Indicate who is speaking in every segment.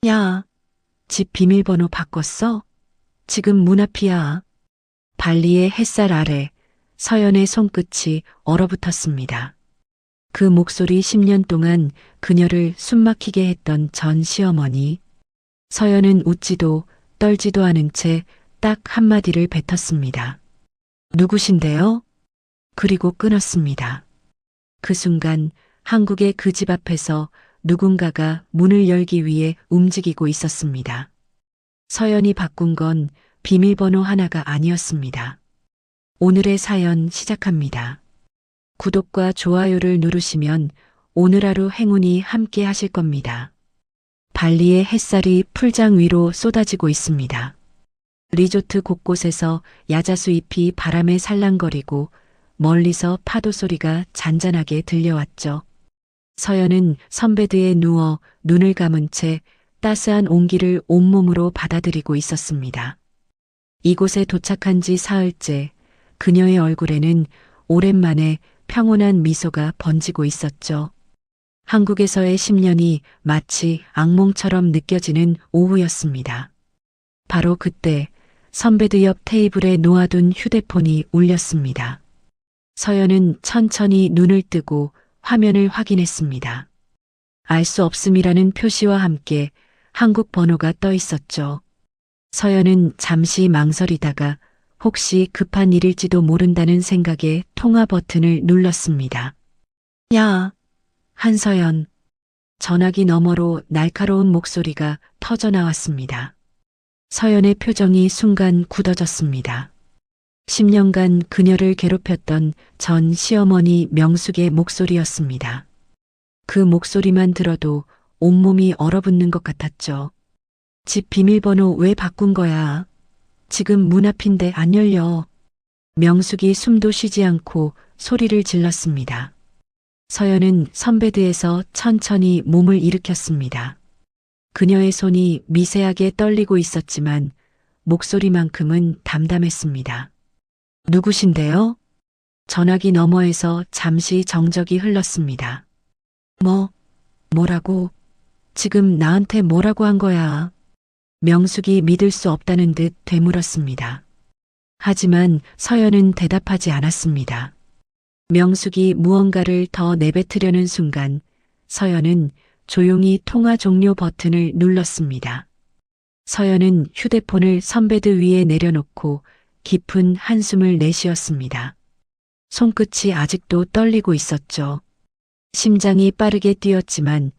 Speaker 1: 야, 집 비밀번호 바꿨어? 지금 문 앞이야. 발리의 햇살 아래 서연의 손끝이 얼어붙었습니다. 그 목소리 10년 동안 그녀를 숨막히게 했던 전 시어머니. 서연은 웃지도 떨지도 않은 채 딱 한마디를 뱉었습니다. 누구신데요? 그리고 끊었습니다. 그 순간 한국의 그 집 앞에서 누군가가 문을 열기 위해 움직이고 있었습니다. 서연이 바꾼 건 비밀번호 하나가 아니었습니다. 오늘의 사연 시작합니다. 구독과 좋아요를 누르시면 오늘 하루 행운이 함께 하실 겁니다. 발리의 햇살이 풀장 위로 쏟아지고 있습니다. 리조트 곳곳에서 야자수 잎이 바람에 살랑거리고 멀리서 파도 소리가 잔잔하게 들려왔죠. 서연은 선베드에 누워 눈을 감은 채 따스한 온기를 온몸으로 받아들이고 있었습니다. 이곳에 도착한 지 사흘째 그녀의 얼굴에는 오랜만에 평온한 미소가 번지고 있었죠. 한국에서의 10년이 마치 악몽처럼 느껴지는 오후였습니다. 바로 그때 선베드 옆 테이블에 놓아둔 휴대폰이 울렸습니다. 서연은 천천히 눈을 뜨고 화면을 확인했습니다. 알 수 없음이라는 표시와 함께 한국 번호가 떠 있었죠. 서연은 잠시 망설이다가 혹시 급한 일일지도 모른다는 생각에 통화 버튼을 눌렀습니다. 야, 한서연. 전화기 너머로 날카로운 목소리가 터져 나왔습니다. 서연의 표정이 순간 굳어졌습니다. 10년간 그녀를 괴롭혔던 전 시어머니 명숙의 목소리였습니다. 그 목소리만 들어도 온몸이 얼어붙는 것 같았죠. 집 비밀번호 왜 바꾼 거야? 지금 문 앞인데 안 열려. 명숙이 숨도 쉬지 않고 소리를 질렀습니다. 서연은 선베드에서 천천히 몸을 일으켰습니다. 그녀의 손이 미세하게 떨리고 있었지만 목소리만큼은 담담했습니다. 누구신데요? 전화기 너머에서 잠시 정적이 흘렀습니다. 뭐라고? 지금 나한테 뭐라고 한 거야? 명숙이 믿을 수 없다는 듯 되물었습니다. 하지만 서연은 대답하지 않았습니다. 명숙이 무언가를 더 내뱉으려는 순간 서연은 조용히 통화 종료 버튼을 눌렀습니다. 서연은 휴대폰을 선베드 위에 내려놓고 깊은 한숨을 내쉬었습니다. 손끝이 아직도 떨리고 있었죠. 심장이 빠르게 뛰었지만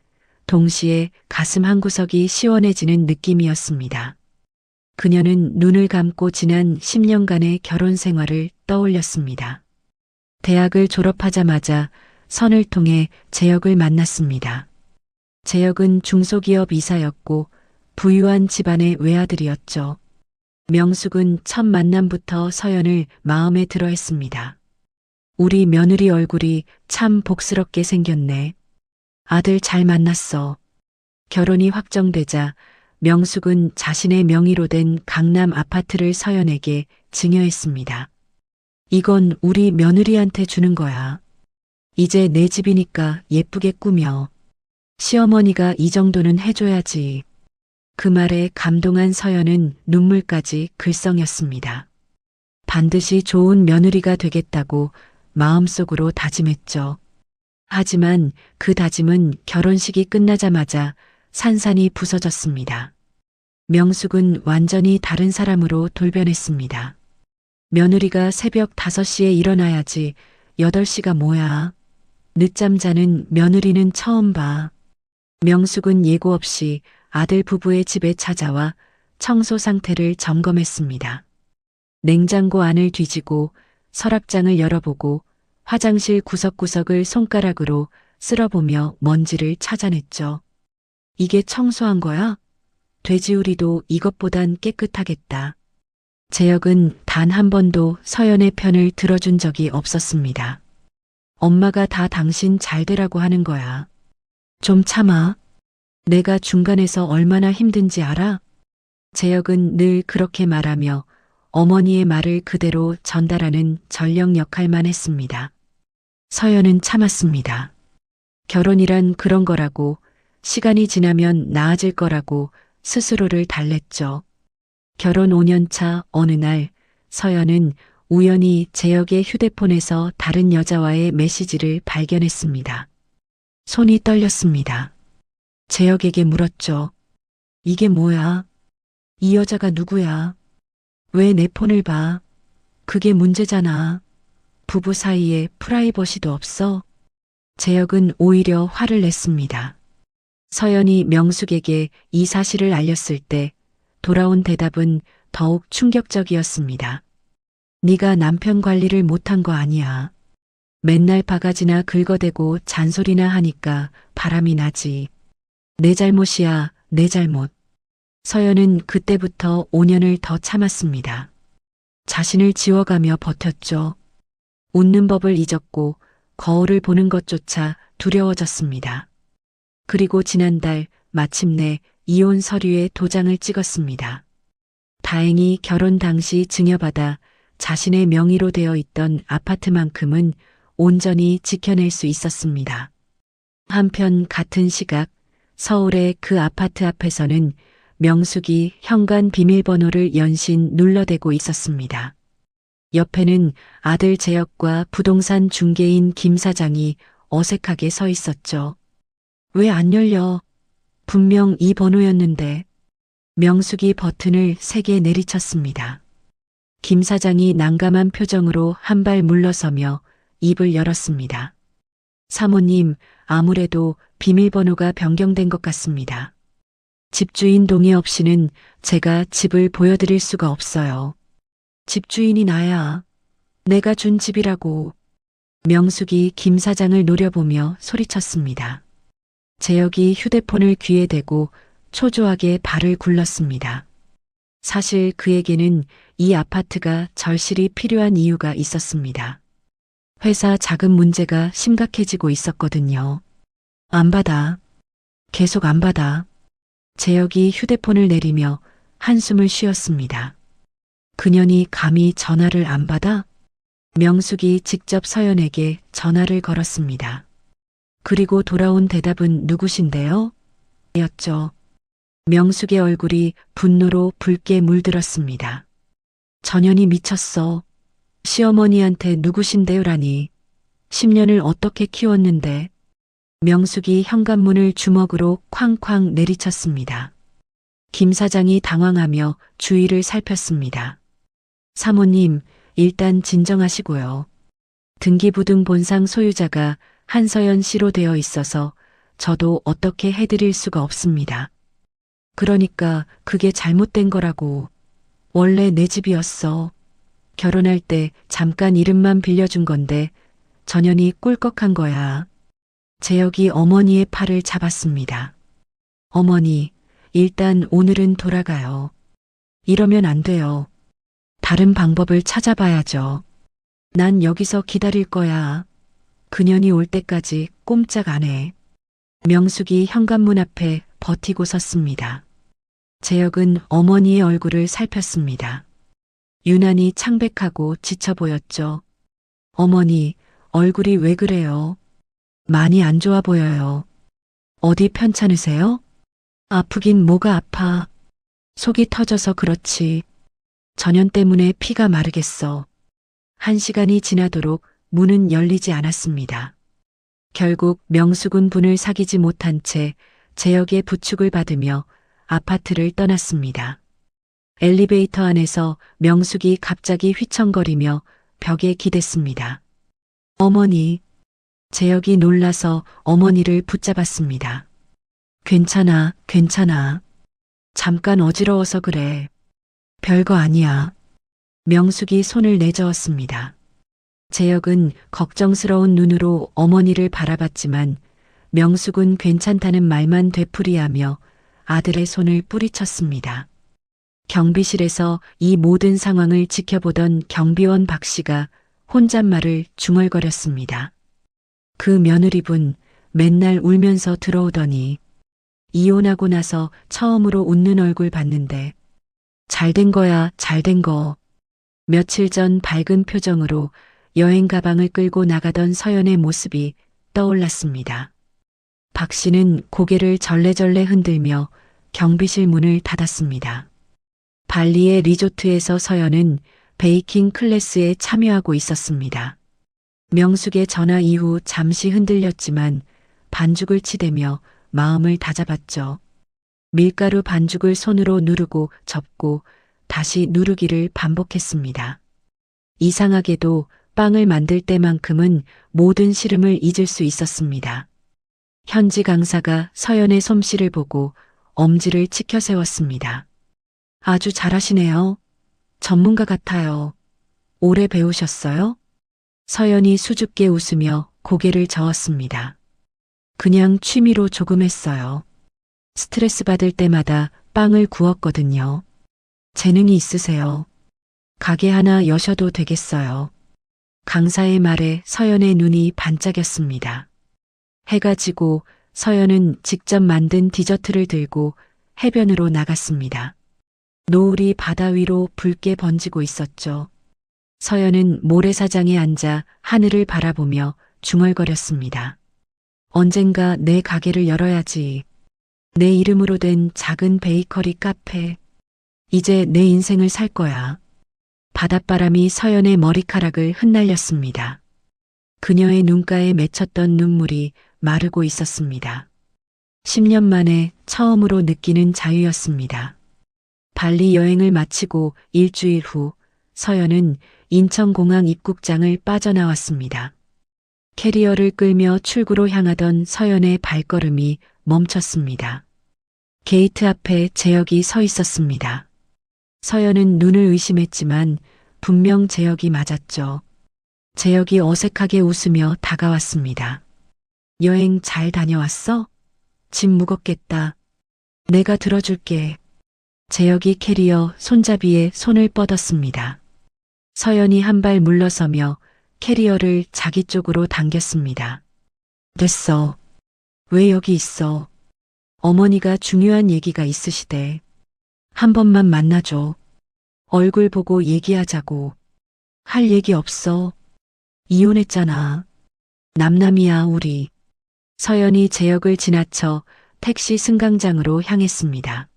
Speaker 1: 동시에 가슴 한구석이 시원해지는 느낌이었습니다. 그녀는 눈을 감고 지난 10년간의 결혼 생활을 떠올렸습니다. 대학을 졸업하자마자 선을 통해 재혁을 만났습니다. 재혁은 중소기업 이사였고 부유한 집안의 외아들이었죠. 명숙은 첫 만남부터 서연을 마음에 들어 했습니다. 우리 며느리 얼굴이 참 복스럽게 생겼네. 아들 잘 만났어. 결혼이 확정되자 명숙은 자신의 명의로 된 강남 아파트를 서연에게 증여했습니다. 이건 우리 며느리한테 주는 거야. 이제 내 집이니까 예쁘게 꾸며. 시어머니가 이 정도는 해줘야지. 그 말에 감동한 서연은 눈물까지 글썽였습니다. 반드시 좋은 며느리가 되겠다고 마음속으로 다짐했죠. 하지만 그 다짐은 결혼식이 끝나자마자 산산이 부서졌습니다. 명숙은 완전히 다른 사람으로 돌변했습니다. 며느리가 새벽 5시에 일어나야지 8시가 뭐야. 늦잠 자는 며느리는 처음 봐. 명숙은 예고 없이 아들 부부의 집에 찾아와 청소 상태를 점검했습니다. 냉장고 안을 뒤지고 서랍장을 열어보고 화장실 구석구석을 손가락으로 쓸어보며 먼지를 찾아냈죠. 이게 청소한 거야? 돼지우리도 이것보단 깨끗하겠다. 재혁은 단 한 번도 서연의 편을 들어준 적이 없었습니다. 엄마가 다 당신 잘 되라고 하는 거야. 좀 참아. 내가 중간에서 얼마나 힘든지 알아? 재혁은 늘 그렇게 말하며 어머니의 말을 그대로 전달하는 전령 역할만 했습니다. 서연은 참았습니다. 결혼이란 그런 거라고 시간이 지나면 나아질 거라고 스스로를 달랬죠. 결혼 5년 차 어느 날 서연은 우연히 재혁의 휴대폰에서 다른 여자와의 메시지를 발견했습니다. 손이 떨렸습니다. 재혁에게 물었죠. 이게 뭐야? 이 여자가 누구야? 왜 내 폰을 봐? 그게 문제잖아. 부부 사이에 프라이버시도 없어? 재혁은 오히려 화를 냈습니다. 서연이 명숙에게 이 사실을 알렸을 때 돌아온 대답은 더욱 충격적이었습니다. 네가 남편 관리를 못한 거 아니야. 맨날 바가지나 긁어대고 잔소리나 하니까 바람이 나지. 내 잘못이야, 내 잘못. 서연은 그때부터 5년을 더 참았습니다. 자신을 지워가며 버텼죠. 웃는 법을 잊었고 거울을 보는 것조차 두려워졌습니다. 그리고 지난달 마침내 이혼 서류에 도장을 찍었습니다. 다행히 결혼 당시 증여받아 자신의 명의로 되어 있던 아파트만큼은 온전히 지켜낼 수 있었습니다. 한편 같은 시각 서울의 그 아파트 앞에서는 명숙이 현관 비밀번호를 연신 눌러대고 있었습니다. 옆에는 아들 재혁과 부동산 중개인 김 사장이 어색하게 서 있었죠. 왜 안 열려? 분명 이 번호였는데. 명숙이 버튼을 3개 내리쳤습니다. 김 사장이 난감한 표정으로 한 발 물러서며 입을 열었습니다. 사모님, 아무래도 비밀번호가 변경된 것 같습니다. 집주인 동의 없이는 제가 집을 보여드릴 수가 없어요. 집주인이 나야. 내가 준 집이라고. 명숙이 김 사장을 노려보며 소리쳤습니다. 재혁이 휴대폰을 귀에 대고 초조하게 발을 굴렀습니다. 사실 그에게는 이 아파트가 절실히 필요한 이유가 있었습니다. 회사 자금 문제가 심각해지고 있었거든요. 안 받아. 계속 안 받아. 재혁이 휴대폰을 내리며 한숨을 쉬었습니다. 그년이 감히 전화를 안 받아? 명숙이 직접 서연에게 전화를 걸었습니다. 그리고 돌아온 대답은 누구신데요? 였죠. 명숙의 얼굴이 분노로 붉게 물들었습니다. 전현이 미쳤어. 시어머니한테 누구신데요라니. 10년을 어떻게 키웠는데. 명숙이 현관문을 주먹으로 쾅쾅 내리쳤습니다. 김 사장이 당황하며 주위를 살폈습니다. 사모님, 일단 진정하시고요. 등기부등 본상 소유자가 한서연 씨로 되어 있어서 저도 어떻게 해드릴 수가 없습니다. 그러니까 그게 잘못된 거라고. 원래 내 집이었어. 결혼할 때 잠깐 이름만 빌려준 건데 전현이 꿀꺽한 거야. 재혁이 어머니의 팔을 잡았습니다. 어머니, 일단 오늘은 돌아가요. 이러면 안 돼요. 다른 방법을 찾아봐야죠. 난 여기서 기다릴 거야. 그년이 올 때까지 꼼짝 안 해. 명숙이 현관문 앞에 버티고 섰습니다. 재혁은 어머니의 얼굴을 살폈습니다. 유난히 창백하고 지쳐 보였죠. 어머니, 얼굴이 왜 그래요? 많이 안 좋아 보여요. 어디 편찮으세요? 아프긴 뭐가 아파. 속이 터져서 그렇지. 전현 때문에 피가 마르겠어. 1시간이 지나도록 문은 열리지 않았습니다. 결국 명숙은 분을 사귀지 못한 채 재혁의 부축을 받으며 아파트를 떠났습니다. 엘리베이터 안에서 명숙이 갑자기 휘청거리며 벽에 기댔습니다. 어머니. 재혁이 놀라서 어머니를 붙잡았습니다. 괜찮아, 괜찮아. 잠깐 어지러워서 그래. 별거 아니야. 명숙이 손을 내저었습니다. 재혁은 걱정스러운 눈으로 어머니를 바라봤지만 명숙은 괜찮다는 말만 되풀이하며 아들의 손을 뿌리쳤습니다. 경비실에서 이 모든 상황을 지켜보던 경비원 박 씨가 혼잣말을 중얼거렸습니다. 그 며느리분 맨날 울면서 들어오더니 이혼하고 나서 처음으로 웃는 얼굴 봤는데 잘된 거야, 잘된 거. 며칠 전 밝은 표정으로 여행 가방을 끌고 나가던 서연의 모습이 떠올랐습니다. 박 씨는 고개를 절레절레 흔들며 경비실 문을 닫았습니다. 발리의 리조트에서 서연은 베이킹 클래스에 참여하고 있었습니다. 명숙의 전화 이후 잠시 흔들렸지만 반죽을 치대며 마음을 다잡았죠. 밀가루 반죽을 손으로 누르고 접고 다시 누르기를 반복했습니다. 이상하게도 빵을 만들 때만큼은 모든 시름을 잊을 수 있었습니다. 현지 강사가 서연의 솜씨를 보고 엄지를 치켜 세웠습니다. 아주 잘하시네요. 전문가 같아요. 오래 배우셨어요? 서연이 수줍게 웃으며 고개를 저었습니다. 그냥 취미로 조금 했어요. 스트레스 받을 때마다 빵을 구웠거든요. 재능이 있으세요. 가게 하나 여셔도 되겠어요. 강사의 말에 서연의 눈이 반짝였습니다. 해가 지고 서연은 직접 만든 디저트를 들고 해변으로 나갔습니다. 노을이 바다 위로 붉게 번지고 있었죠. 서연은 모래사장에 앉아 하늘을 바라보며 중얼거렸습니다. 언젠가 내 가게를 열어야지. 내 이름으로 된 작은 베이커리 카페. 이제 내 인생을 살 거야. 바닷바람이 서연의 머리카락을 흩날렸습니다. 그녀의 눈가에 맺혔던 눈물이 마르고 있었습니다. 10년 만에 처음으로 느끼는 자유였습니다. 발리 여행을 마치고 일주일 후 서연은 인천공항 입국장을 빠져나왔습니다. 캐리어를 끌며 출구로 향하던 서연의 발걸음이 멈췄습니다. 게이트 앞에 재혁이 서 있었습니다. 서연은 눈을 의심했지만 분명 재혁이 맞았죠. 재혁이 어색하게 웃으며 다가왔습니다. 여행 잘 다녀왔어? 짐 무겁겠다. 내가 들어줄게. 재혁이 캐리어 손잡이에 손을 뻗었습니다. 서연이 한 발 물러서며 캐리어를 자기 쪽으로 당겼습니다. 됐어. 왜 여기 있어? 어머니가 중요한 얘기가 있으시대. 한 번만 만나줘. 얼굴 보고 얘기하자고. 할 얘기 없어. 이혼했잖아. 남남이야 우리. 서연이 재혁을 지나쳐 택시 승강장으로 향했습니다.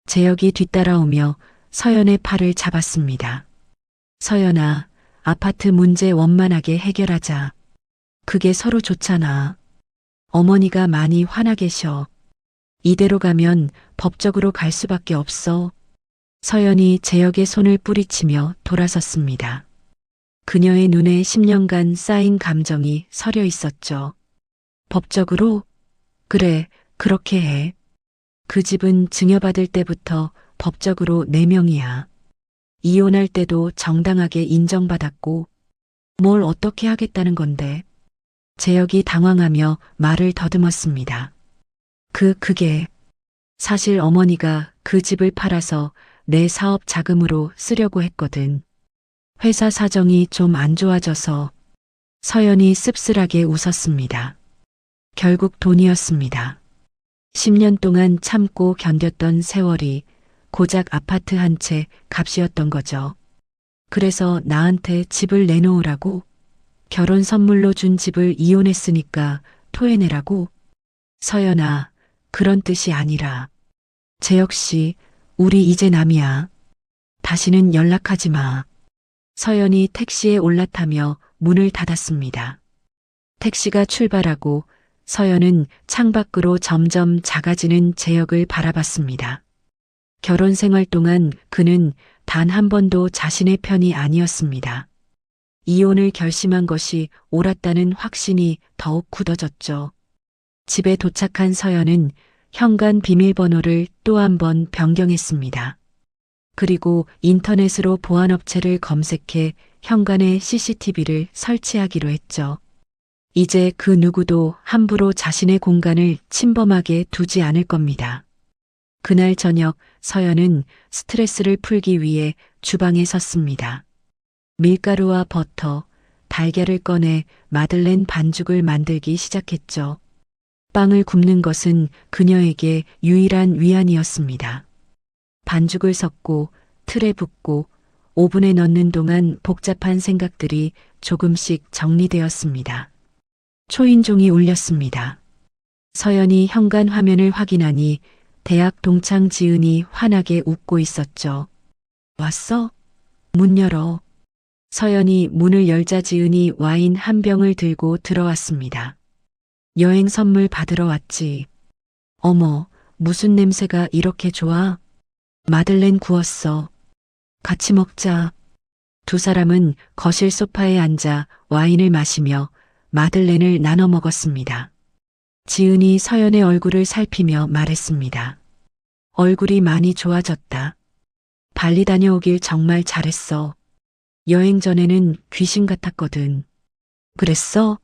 Speaker 1: 재혁이 뒤따라오며 서연의 팔을 잡았습니다. 서연아, 아파트 문제 원만하게 해결하자. 그게 서로 좋잖아. 어머니가 많이 화나 계셔. 이대로 가면 법적으로 갈 수밖에 없어. 서연이 재혁의 손을 뿌리치며 돌아섰습니다. 그녀의 눈에 10년간 쌓인 감정이 서려 있었죠. 법적으로? 그래, 그렇게 해. 그 집은 증여받을 때부터 법적으로 내 명이야. 이혼할 때도 정당하게 인정받았고, 뭘 어떻게 하겠다는 건데. 재혁이 당황하며 말을 더듬었습니다. 그게 사실 어머니가 그 집을 팔아서 내 사업 자금으로 쓰려고 했거든. 회사 사정이 좀 안 좋아져서. 서연이 씁쓸하게 웃었습니다. 결국 돈이었습니다. 10년 동안 참고 견뎠던 세월이 고작 아파트 한 채 값이었던 거죠. 그래서 나한테 집을 내놓으라고? 결혼 선물로 준 집을 이혼했으니까 토해내라고? 서연아, 그런 뜻이 아니라. 재혁 씨, 우리 이제 남이야. 다시는 연락하지 마. 서연이 택시에 올라타며 문을 닫았습니다. 택시가 출발하고 서연은 창밖으로 점점 작아지는 재혁을 바라봤습니다. 결혼 생활 동안 그는 단 한 번도 자신의 편이 아니었습니다. 이혼을 결심한 것이 옳았다는 확신이 더욱 굳어졌죠. 집에 도착한 서연은 현관 비밀번호를 또 한 번 변경했습니다. 그리고 인터넷으로 보안업체를 검색해 현관에 CCTV를 설치하기로 했죠. 이제 그 누구도 함부로 자신의 공간을 침범하게 두지 않을 겁니다. 그날 저녁 서연은 스트레스를 풀기 위해 주방에 섰습니다. 밀가루와 버터, 달걀을 꺼내 마들렌 반죽을 만들기 시작했죠. 빵을 굽는 것은 그녀에게 유일한 위안이었습니다. 반죽을 섞고 틀에 붓고 오븐에 넣는 동안 복잡한 생각들이 조금씩 정리되었습니다. 초인종이 울렸습니다. 서연이 현관 화면을 확인하니 대학 동창 지은이 환하게 웃고 있었죠. 왔어? 문 열어. 서연이 문을 열자 지은이 와인 한 병을 들고 들어왔습니다. 여행 선물 받으러 왔지. 어머, 무슨 냄새가 이렇게 좋아? 마들렌 구웠어. 같이 먹자. 두 사람은 거실 소파에 앉아 와인을 마시며 마들렌을 나눠 먹었습니다. 지은이 서연의 얼굴을 살피며 말했습니다. 얼굴이 많이 좋아졌다. 발리 다녀오길 정말 잘했어. 여행 전에는 귀신 같았거든. 그랬어?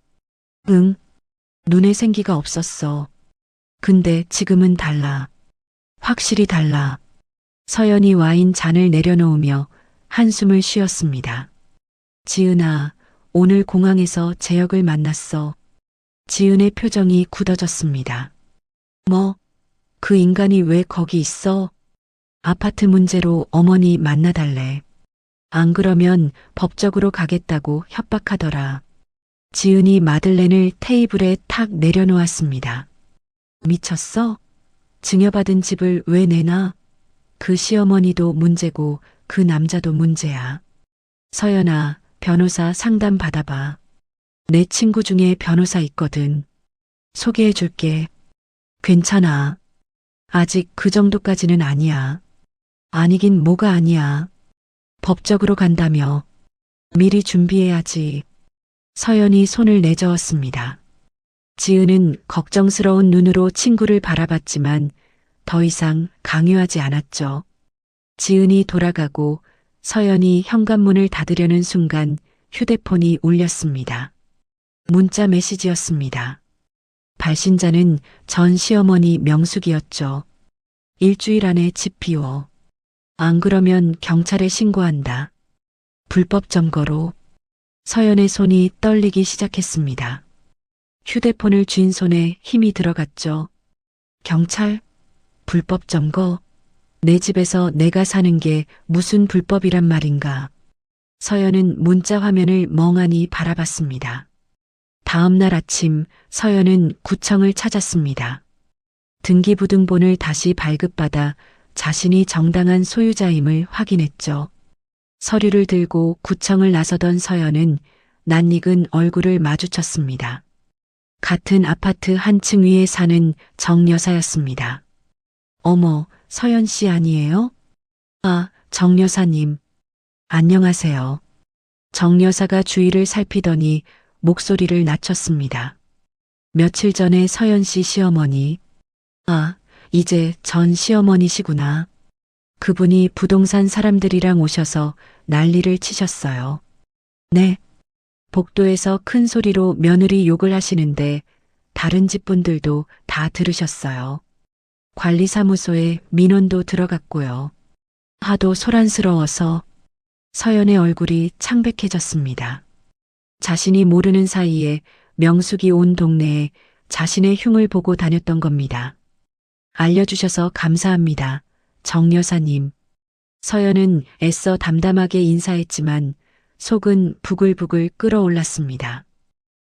Speaker 1: 응. 눈에 생기가 없었어. 근데 지금은 달라. 확실히 달라. 서연이 와인 잔을 내려놓으며 한숨을 쉬었습니다. 지은아, 오늘 공항에서 재혁을 만났어. 지은의 표정이 굳어졌습니다. 뭐? 그 인간이 왜 거기 있어? 아파트 문제로 어머니 만나달래. 안 그러면 법적으로 가겠다고 협박하더라. 지은이 마들렌을 테이블에 탁 내려놓았습니다. 미쳤어? 증여받은 집을 왜 내놔? 그 시어머니도 문제고 그 남자도 문제야. 서연아, 변호사 상담 받아봐. 내 친구 중에 변호사 있거든. 소개해 줄게. 괜찮아. 아직 그 정도까지는 아니야. 아니긴 뭐가 아니야. 법적으로 간다며. 미리 준비해야지. 서연이 손을 내저었습니다. 지은은 걱정스러운 눈으로 친구를 바라봤지만 더 이상 강요하지 않았죠. 지은이 돌아가고 서연이 현관문을 닫으려는 순간 휴대폰이 울렸습니다. 문자 메시지였습니다. 발신자는 전 시어머니 명숙이었죠. 일주일 안에 집 비워. 안 그러면 경찰에 신고한다. 불법 점거로. 서연의 손이 떨리기 시작했습니다. 휴대폰을 쥔 손에 힘이 들어갔죠. 경찰? 불법 점거? 내 집에서 내가 사는 게 무슨 불법이란 말인가. 서연은 문자 화면을 멍하니 바라봤습니다. 다음 날 아침 서연은 구청을 찾았습니다. 등기부등본을 다시 발급받아 자신이 정당한 소유자임을 확인했죠. 서류를 들고 구청을 나서던 서연은 낯익은 얼굴을 마주쳤습니다. 같은 아파트 한 층 위에 사는 정 여사였습니다. 어머, 서연 씨 아니에요? 아, 정 여사님. 안녕하세요. 정 여사가 주위를 살피더니 목소리를 낮췄습니다. 며칠 전에 서연 씨 시어머니. 아, 이제 전 시어머니시구나. 그분이 부동산 사람들이랑 오셔서 난리를 치셨어요. 네. 복도에서 큰 소리로 며느리 욕을 하시는데 다른 집 분들도 다 들으셨어요. 관리사무소에 민원도 들어갔고요. 하도 소란스러워서 서연의 얼굴이 창백해졌습니다. 자신이 모르는 사이에 명숙이 온 동네에 자신의 흉을 보고 다녔던 겁니다. 알려주셔서 감사합니다. 정 여사님. 서연은 애써 담담하게 인사했지만 속은 부글부글 끓어올랐습니다.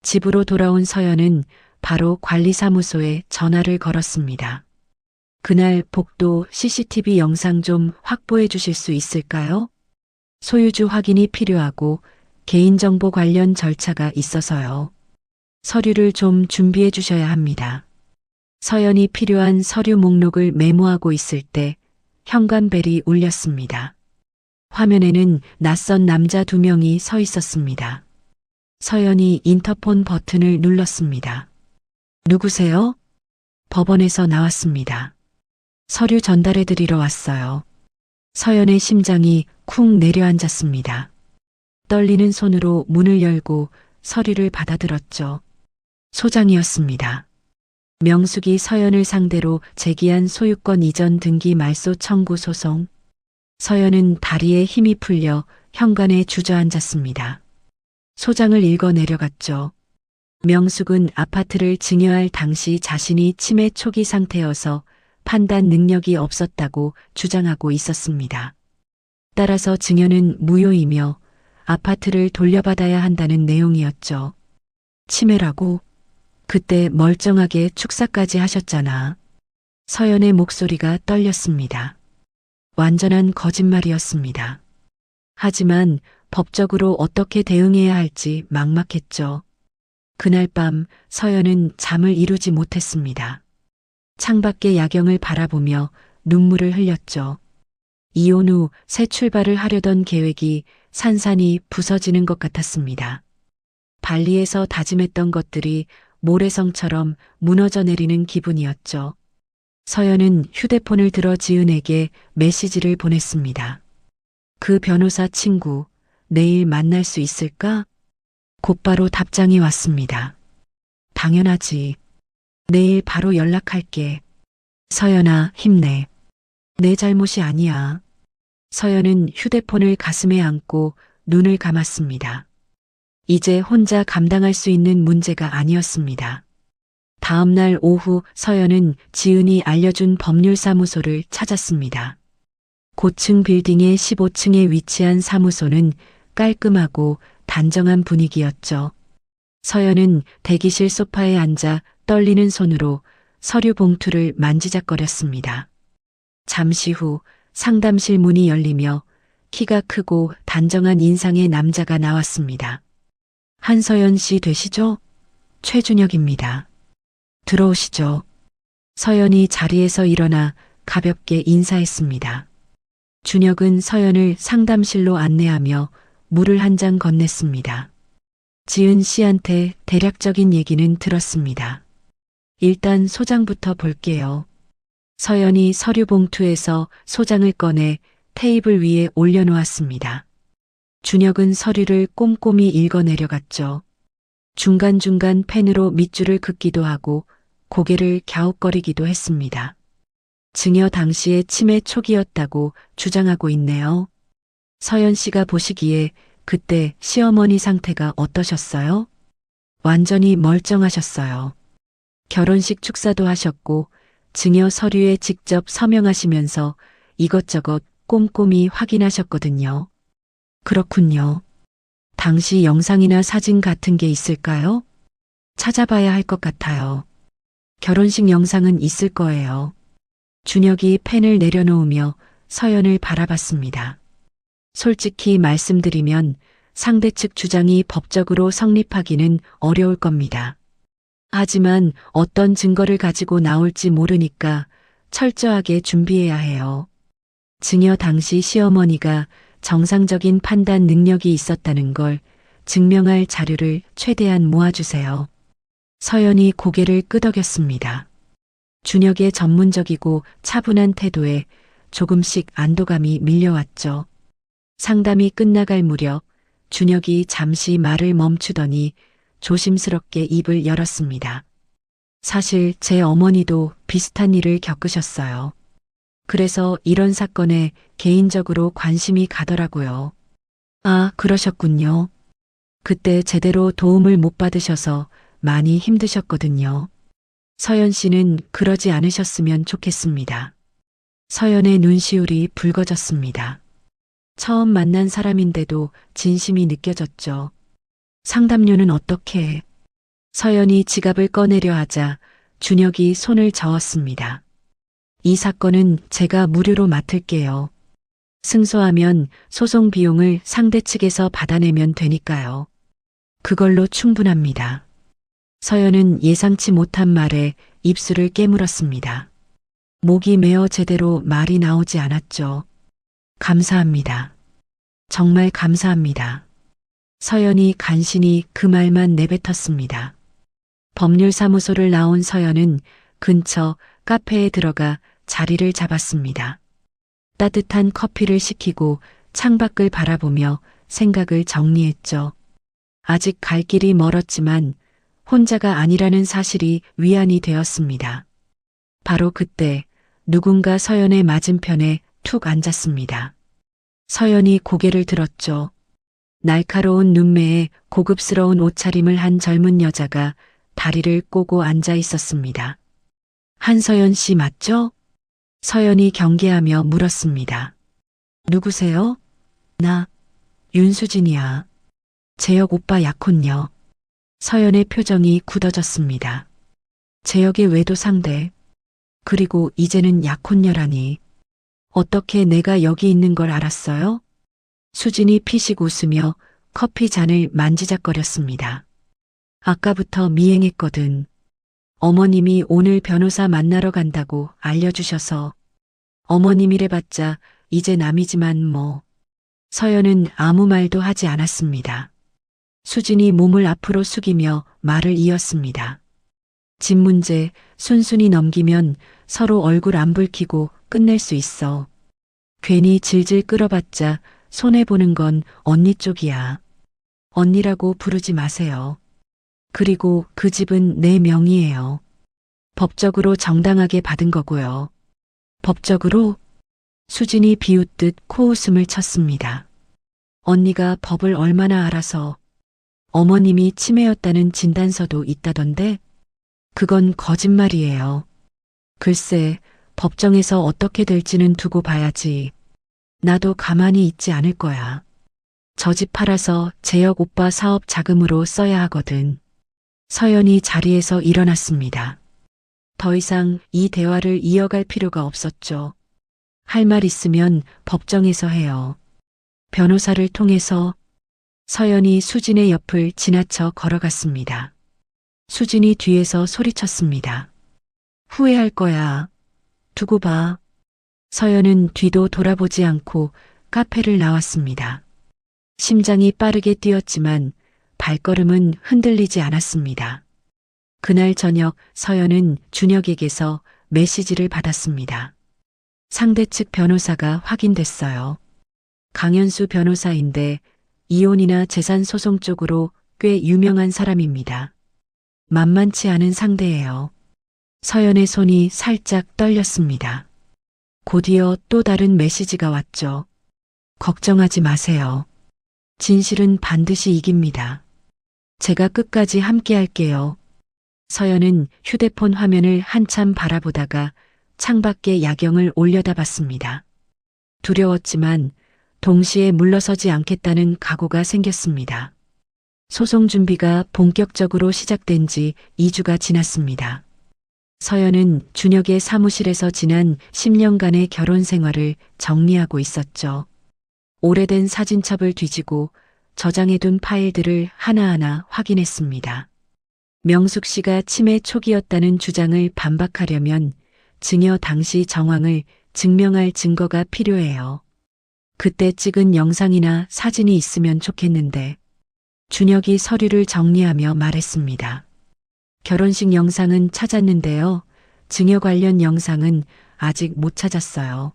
Speaker 1: 집으로 돌아온 서연은 바로 관리사무소에 전화를 걸었습니다. 그날 복도 CCTV 영상 좀 확보해 주실 수 있을까요? 소유주 확인이 필요하고 개인정보 관련 절차가 있어서요. 서류를 좀 준비해 주셔야 합니다. 서연이 필요한 서류 목록을 메모하고 있을 때 현관벨이 울렸습니다. 화면에는 낯선 남자 2명이 서 있었습니다. 서연이 인터폰 버튼을 눌렀습니다. 누구세요? 법원에서 나왔습니다. 서류 전달해 드리러 왔어요. 서연의 심장이 쿵 내려앉았습니다. 떨리는 손으로 문을 열고 서류를 받아들었죠. 소장이었습니다. 명숙이 서연을 상대로 제기한 소유권 이전 등기 말소 청구 소송. 서연은 다리에 힘이 풀려 현관에 주저앉았습니다. 소장을 읽어 내려갔죠. 명숙은 아파트를 증여할 당시 자신이 치매 초기 상태여서 판단 능력이 없었다고 주장하고 있었습니다. 따라서 증여는 무효이며 아파트를 돌려받아야 한다는 내용이었죠. 치매라고? 그때 멀쩡하게 축사까지 하셨잖아. 서연의 목소리가 떨렸습니다. 완전한 거짓말이었습니다. 하지만 법적으로 어떻게 대응해야 할지 막막했죠. 그날 밤 서연은 잠을 이루지 못했습니다. 창밖의 야경을 바라보며 눈물을 흘렸죠. 이혼 후 새 출발을 하려던 계획이 산산이 부서지는 것 같았습니다. 발리에서 다짐했던 것들이 모래성처럼 무너져 내리는 기분이었죠. 서연은 휴대폰을 들어 지은에게 메시지를 보냈습니다. 그 변호사 친구, 내일 만날 수 있을까? 곧바로 답장이 왔습니다. 당연하지. 내일 바로 연락할게. 서연아, 힘내. 내 잘못이 아니야. 서연은 휴대폰을 가슴에 안고 눈을 감았습니다. 이제 혼자 감당할 수 있는 문제가 아니었습니다. 다음 날 오후 서연은 지은이 알려준 법률사무소를 찾았습니다. 고층 빌딩의 15층에 위치한 사무소는 깔끔하고 단정한 분위기였죠. 서연은 대기실 소파에 앉아 떨리는 손으로 서류 봉투를 만지작거렸습니다. 잠시 후 상담실 문이 열리며 키가 크고 단정한 인상의 남자가 나왔습니다. 한서연 씨 되시죠? 최준혁입니다. 들어오시죠. 서연이 자리에서 일어나 가볍게 인사했습니다. 준혁은 서연을 상담실로 안내하며 물을 한 잔 건넸습니다. 지은 씨한테 대략적인 얘기는 들었습니다. 일단 소장부터 볼게요. 서연이 서류 봉투에서 소장을 꺼내 테이블 위에 올려놓았습니다. 준혁은 서류를 꼼꼼히 읽어 내려갔죠. 중간중간 펜으로 밑줄을 긋기도 하고 고개를 갸웃거리기도 했습니다. 증여 당시의 치매 초기였다고 주장하고 있네요. 서연 씨가 보시기에 그때 시어머니 상태가 어떠셨어요? 완전히 멀쩡하셨어요. 결혼식 축사도 하셨고 증여 서류에 직접 서명하시면서 이것저것 꼼꼼히 확인하셨거든요. 그렇군요. 당시 영상이나 사진 같은 게 있을까요? 찾아봐야 할 것 같아요. 결혼식 영상은 있을 거예요. 준혁이 펜을 내려놓으며 서연을 바라봤습니다. 솔직히 말씀드리면 상대 측 주장이 법적으로 성립하기는 어려울 겁니다. 하지만 어떤 증거를 가지고 나올지 모르니까 철저하게 준비해야 해요. 증여 당시 시어머니가 정상적인 판단 능력이 있었다는 걸 증명할 자료를 최대한 모아주세요. 서연이 고개를 끄덕였습니다. 준혁의 전문적이고 차분한 태도에 조금씩 안도감이 밀려왔죠. 상담이 끝나갈 무렵 준혁이 잠시 말을 멈추더니 조심스럽게 입을 열었습니다. 사실 제 어머니도 비슷한 일을 겪으셨어요. 그래서 이런 사건에 개인적으로 관심이 가더라고요. 아, 그러셨군요. 그때 제대로 도움을 못 받으셔서 많이 힘드셨거든요. 서연 씨는 그러지 않으셨으면 좋겠습니다. 서연의 눈시울이 붉어졌습니다. 처음 만난 사람인데도 진심이 느껴졌죠. 상담료는 어떻게 해? 서연이 지갑을 꺼내려 하자 준혁이 손을 저었습니다. 이 사건은 제가 무료로 맡을게요. 승소하면 소송 비용을 상대 측에서 받아내면 되니까요. 그걸로 충분합니다. 서연은 예상치 못한 말에 입술을 깨물었습니다. 목이 메어 제대로 말이 나오지 않았죠. 감사합니다. 정말 감사합니다. 서연이 간신히 그 말만 내뱉었습니다. 법률사무소를 나온 서연은 근처 카페에 들어가 자리를 잡았습니다. 따뜻한 커피를 시키고 창밖을 바라보며 생각을 정리했죠. 아직 갈 길이 멀었지만 혼자가 아니라는 사실이 위안이 되었습니다. 바로 그때 누군가 서연의 맞은편에 툭 앉았습니다. 서연이 고개를 들었죠. 날카로운 눈매에 고급스러운 옷차림을 한 젊은 여자가 다리를 꼬고 앉아 있었습니다. 한서연 씨 맞죠? 서연이 경계하며 물었습니다. 누구세요? 나 윤수진이야. 재혁 오빠 약혼녀. 서연의 표정이 굳어졌습니다. 재혁의 외도 상대, 그리고 이제는 약혼녀라니. 어떻게 내가 여기 있는 걸 알았어요? 수진이 피식 웃으며 커피 잔을 만지작거렸습니다. 아까부터 미행했거든. 어머님이 오늘 변호사 만나러 간다고 알려주셔서. 어머님이래봤자 이제 남이지만 뭐. 서연은 아무 말도 하지 않았습니다. 수진이 몸을 앞으로 숙이며 말을 이었습니다. 집 문제 순순히 넘기면 서로 얼굴 안 붉히고 끝낼 수 있어. 괜히 질질 끌어봤자 손해보는 건 언니 쪽이야. 언니라고 부르지 마세요. 그리고 그 집은 내 명의예요. 법적으로 정당하게 받은 거고요. 법적으로? 수진이 비웃듯 코웃음을 쳤습니다. 언니가 법을 얼마나 알아서. 어머님이 치매였다는 진단서도 있다던데? 그건 거짓말이에요. 글쎄, 법정에서 어떻게 될지는 두고 봐야지. 나도 가만히 있지 않을 거야. 저 집 팔아서 재혁 오빠 사업 자금으로 써야 하거든. 서연이 자리에서 일어났습니다. 더 이상 이 대화를 이어갈 필요가 없었죠. 할 말 있으면 법정에서 해요. 변호사를 통해서. 서연이 수진의 옆을 지나쳐 걸어갔습니다. 수진이 뒤에서 소리쳤습니다. 후회할 거야. 두고 봐. 서연은 뒤도 돌아보지 않고 카페를 나왔습니다. 심장이 빠르게 뛰었지만 발걸음은 흔들리지 않았습니다. 그날 저녁 서연은 준혁에게서 메시지를 받았습니다. 상대 측 변호사가 확인됐어요. 강현수 변호사인데 이혼이나 재산 소송 쪽으로 꽤 유명한 사람입니다. 만만치 않은 상대예요. 서연의 손이 살짝 떨렸습니다. 곧이어 또 다른 메시지가 왔죠. 걱정하지 마세요. 진실은 반드시 이깁니다. 제가 끝까지 함께 할게요. 서연은 휴대폰 화면을 한참 바라보다가 창밖에 야경을 올려다봤습니다. 두려웠지만 동시에 물러서지 않겠다는 각오가 생겼습니다. 소송 준비가 본격적으로 시작된 지 2주가 지났습니다. 서연은 준혁의 사무실에서 지난 10년간의 결혼 생활을 정리하고 있었죠. 오래된 사진첩을 뒤지고 저장해둔 파일들을 하나하나 확인했습니다. 명숙 씨가 치매 초기였다는 주장을 반박하려면 증여 당시 정황을 증명할 증거가 필요해요. 그때 찍은 영상이나 사진이 있으면 좋겠는데 준혁이 서류를 정리하며 말했습니다. 결혼식 영상은 찾았는데요. 증여 관련 영상은 아직 못 찾았어요.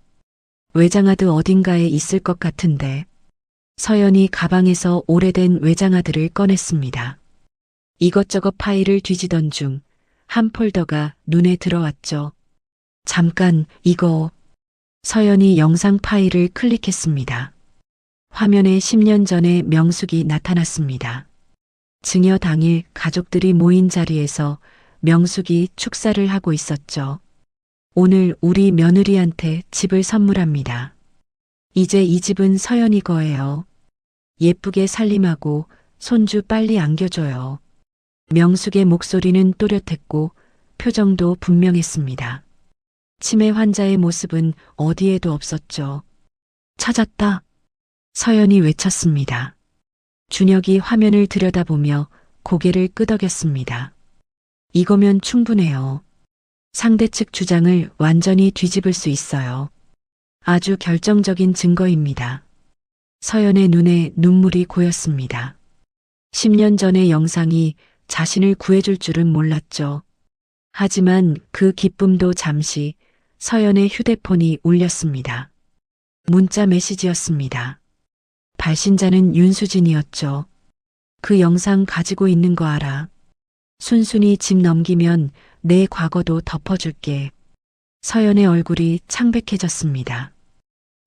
Speaker 1: 외장하드 어딘가에 있을 것 같은데. 서연이 가방에서 오래된 외장하드를 꺼냈습니다. 이것저것 파일을 뒤지던 중 한 폴더가 눈에 들어왔죠. 잠깐, 이거. 서연이 영상 파일을 클릭했습니다. 화면에 10년 전에 명숙이 나타났습니다. 증여 당일 가족들이 모인 자리에서 명숙이 축사를 하고 있었죠. 오늘 우리 며느리한테 집을 선물합니다. 이제 이 집은 서연이 거예요. 예쁘게 살림하고 손주 빨리 안겨줘요. 명숙의 목소리는 또렷했고 표정도 분명했습니다. 치매 환자의 모습은 어디에도 없었죠. 찾았다. 서연이 외쳤습니다. 준혁이 화면을 들여다보며 고개를 끄덕였습니다. 이거면 충분해요. 상대 측 주장을 완전히 뒤집을 수 있어요. 아주 결정적인 증거입니다. 서연의 눈에 눈물이 고였습니다. 10년 전의 영상이 자신을 구해줄 줄은 몰랐죠. 하지만 그 기쁨도 잠시 서연의 휴대폰이 울렸습니다. 문자 메시지였습니다. 발신자는 윤수진이었죠. 그 영상 가지고 있는 거 알아. 순순히 집 넘기면 내 과거도 덮어줄게. 서연의 얼굴이 창백해졌습니다.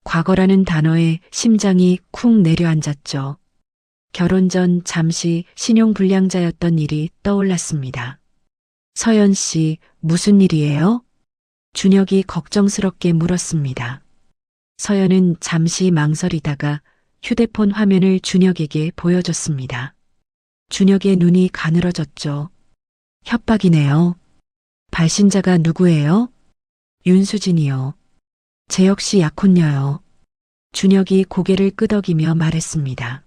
Speaker 1: 과거라는 단어에 심장이 쿵 내려앉았죠. 결혼 전 잠시 신용불량자였던 일이 떠올랐습니다. 서연 씨, 무슨 일이에요? 준혁이 걱정스럽게 물었습니다. 서연은 잠시 망설이다가 휴대폰 화면을 준혁에게 보여줬습니다. 준혁의 눈이 가늘어졌죠. 협박이네요. 발신자가 누구예요? 윤수진이요. 제 역시 약혼녀요. 준혁이 고개를 끄덕이며 말했습니다.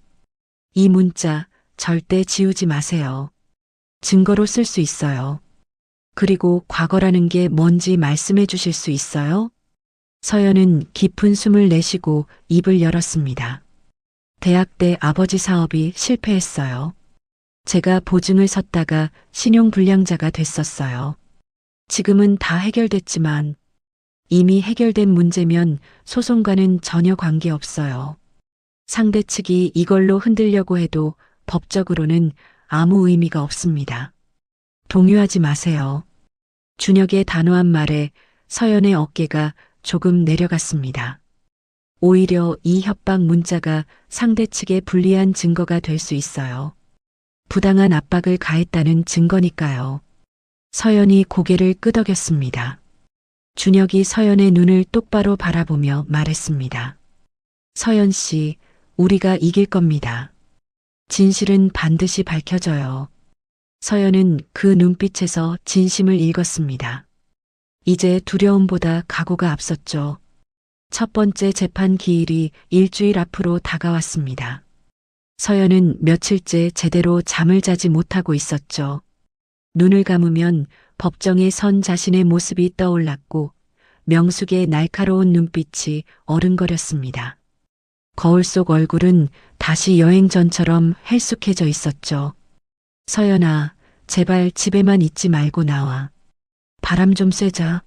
Speaker 1: 이 문자 절대 지우지 마세요. 증거로 쓸 수 있어요. 그리고 과거라는 게 뭔지 말씀해 주실 수 있어요? 서연은 깊은 숨을 내쉬고 입을 열었습니다. 대학 때 아버지 사업이 실패했어요. 제가 보증을 섰다가 신용불량자가 됐었어요. 지금은 다 해결됐지만 이미 해결된 문제면 소송과는 전혀 관계없어요. 상대 측이 이걸로 흔들려고 해도 법적으로는 아무 의미가 없습니다. 동요하지 마세요. 준혁의 단호한 말에 서연의 어깨가 조금 내려갔습니다. 오히려 이 협박 문자가 상대 측에 불리한 증거가 될 수 있어요. 부당한 압박을 가했다는 증거니까요. 서연이 고개를 끄덕였습니다. 준혁이 서연의 눈을 똑바로 바라보며 말했습니다. 서연 씨, 우리가 이길 겁니다. 진실은 반드시 밝혀져요. 서연은 그 눈빛에서 진심을 읽었습니다. 이제 두려움보다 각오가 앞섰죠. 첫 번째 재판 기일이 일주일 앞으로 다가왔습니다. 서연은 며칠째 제대로 잠을 자지 못하고 있었죠. 눈을 감으면 법정에 선 자신의 모습이 떠올랐고 명숙의 날카로운 눈빛이 어른거렸습니다. 거울 속 얼굴은 다시 여행 전처럼 헬쑥해져 있었죠. 서연아, 제발 집에만 있지 말고 나와. 바람 좀 쐬자.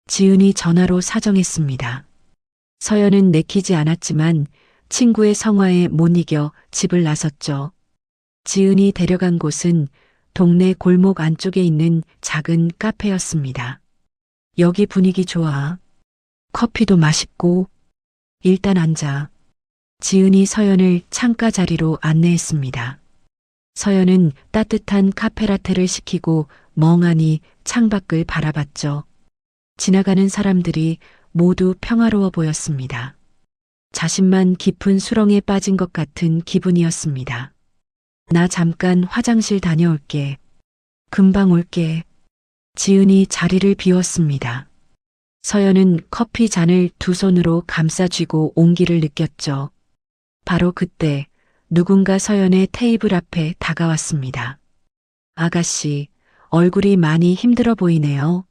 Speaker 1: 지은이 전화로 사정했습니다. 서연은 내키지 않았지만 친구의 성화에 못 이겨 집을 나섰죠. 지은이 데려간 곳은 동네 골목 안쪽에 있는 작은 카페였습니다. 여기 분위기 좋아. 커피도 맛있고. 일단 앉아. 지은이 서연을 창가 자리로 안내했습니다. 서연은 따뜻한 카페라테를 시키고 멍하니 창밖을 바라봤죠. 지나가는 사람들이 모두 평화로워 보였습니다. 자신만 깊은 수렁에 빠진 것 같은 기분이었습니다. 나 잠깐 화장실 다녀올게. 금방 올게. 지은이 자리를 비웠습니다. 서연은 커피 잔을 두 손으로 감싸 쥐고 온기를 느꼈죠. 바로 그때 누군가 서연의 테이블 앞에 다가왔습니다. 아가씨, 얼굴이 많이 힘들어 보이네요.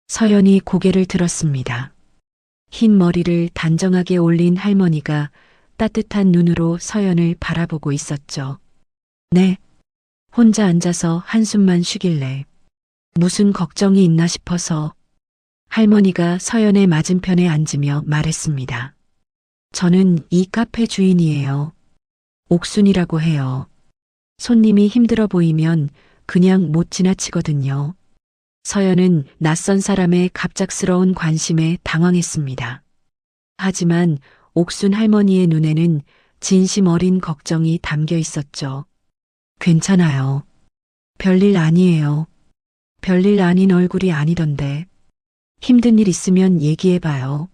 Speaker 1: 서연이 고개를 들었습니다. 흰 머리를 단정하게 올린 할머니가 따뜻한 눈으로 서연을 바라보고 있었죠. 네. 혼자 앉아서 한숨만 쉬길래 무슨 걱정이 있나 싶어서 할머니가 서연의 맞은편에 앉으며 말했습니다. 저는 이 카페 주인이에요. 옥순이라고 해요. 손님이 힘들어 보이면 그냥 못 지나치거든요. 서연은 낯선 사람의 갑작스러운 관심에 당황했습니다. 하지만 옥순 할머니의 눈에는 진심 어린 걱정이 담겨 있었죠. 괜찮아요. 별일 아니에요. 별일 아닌 얼굴이 아니던데. 힘든 일 있으면 얘기해봐요.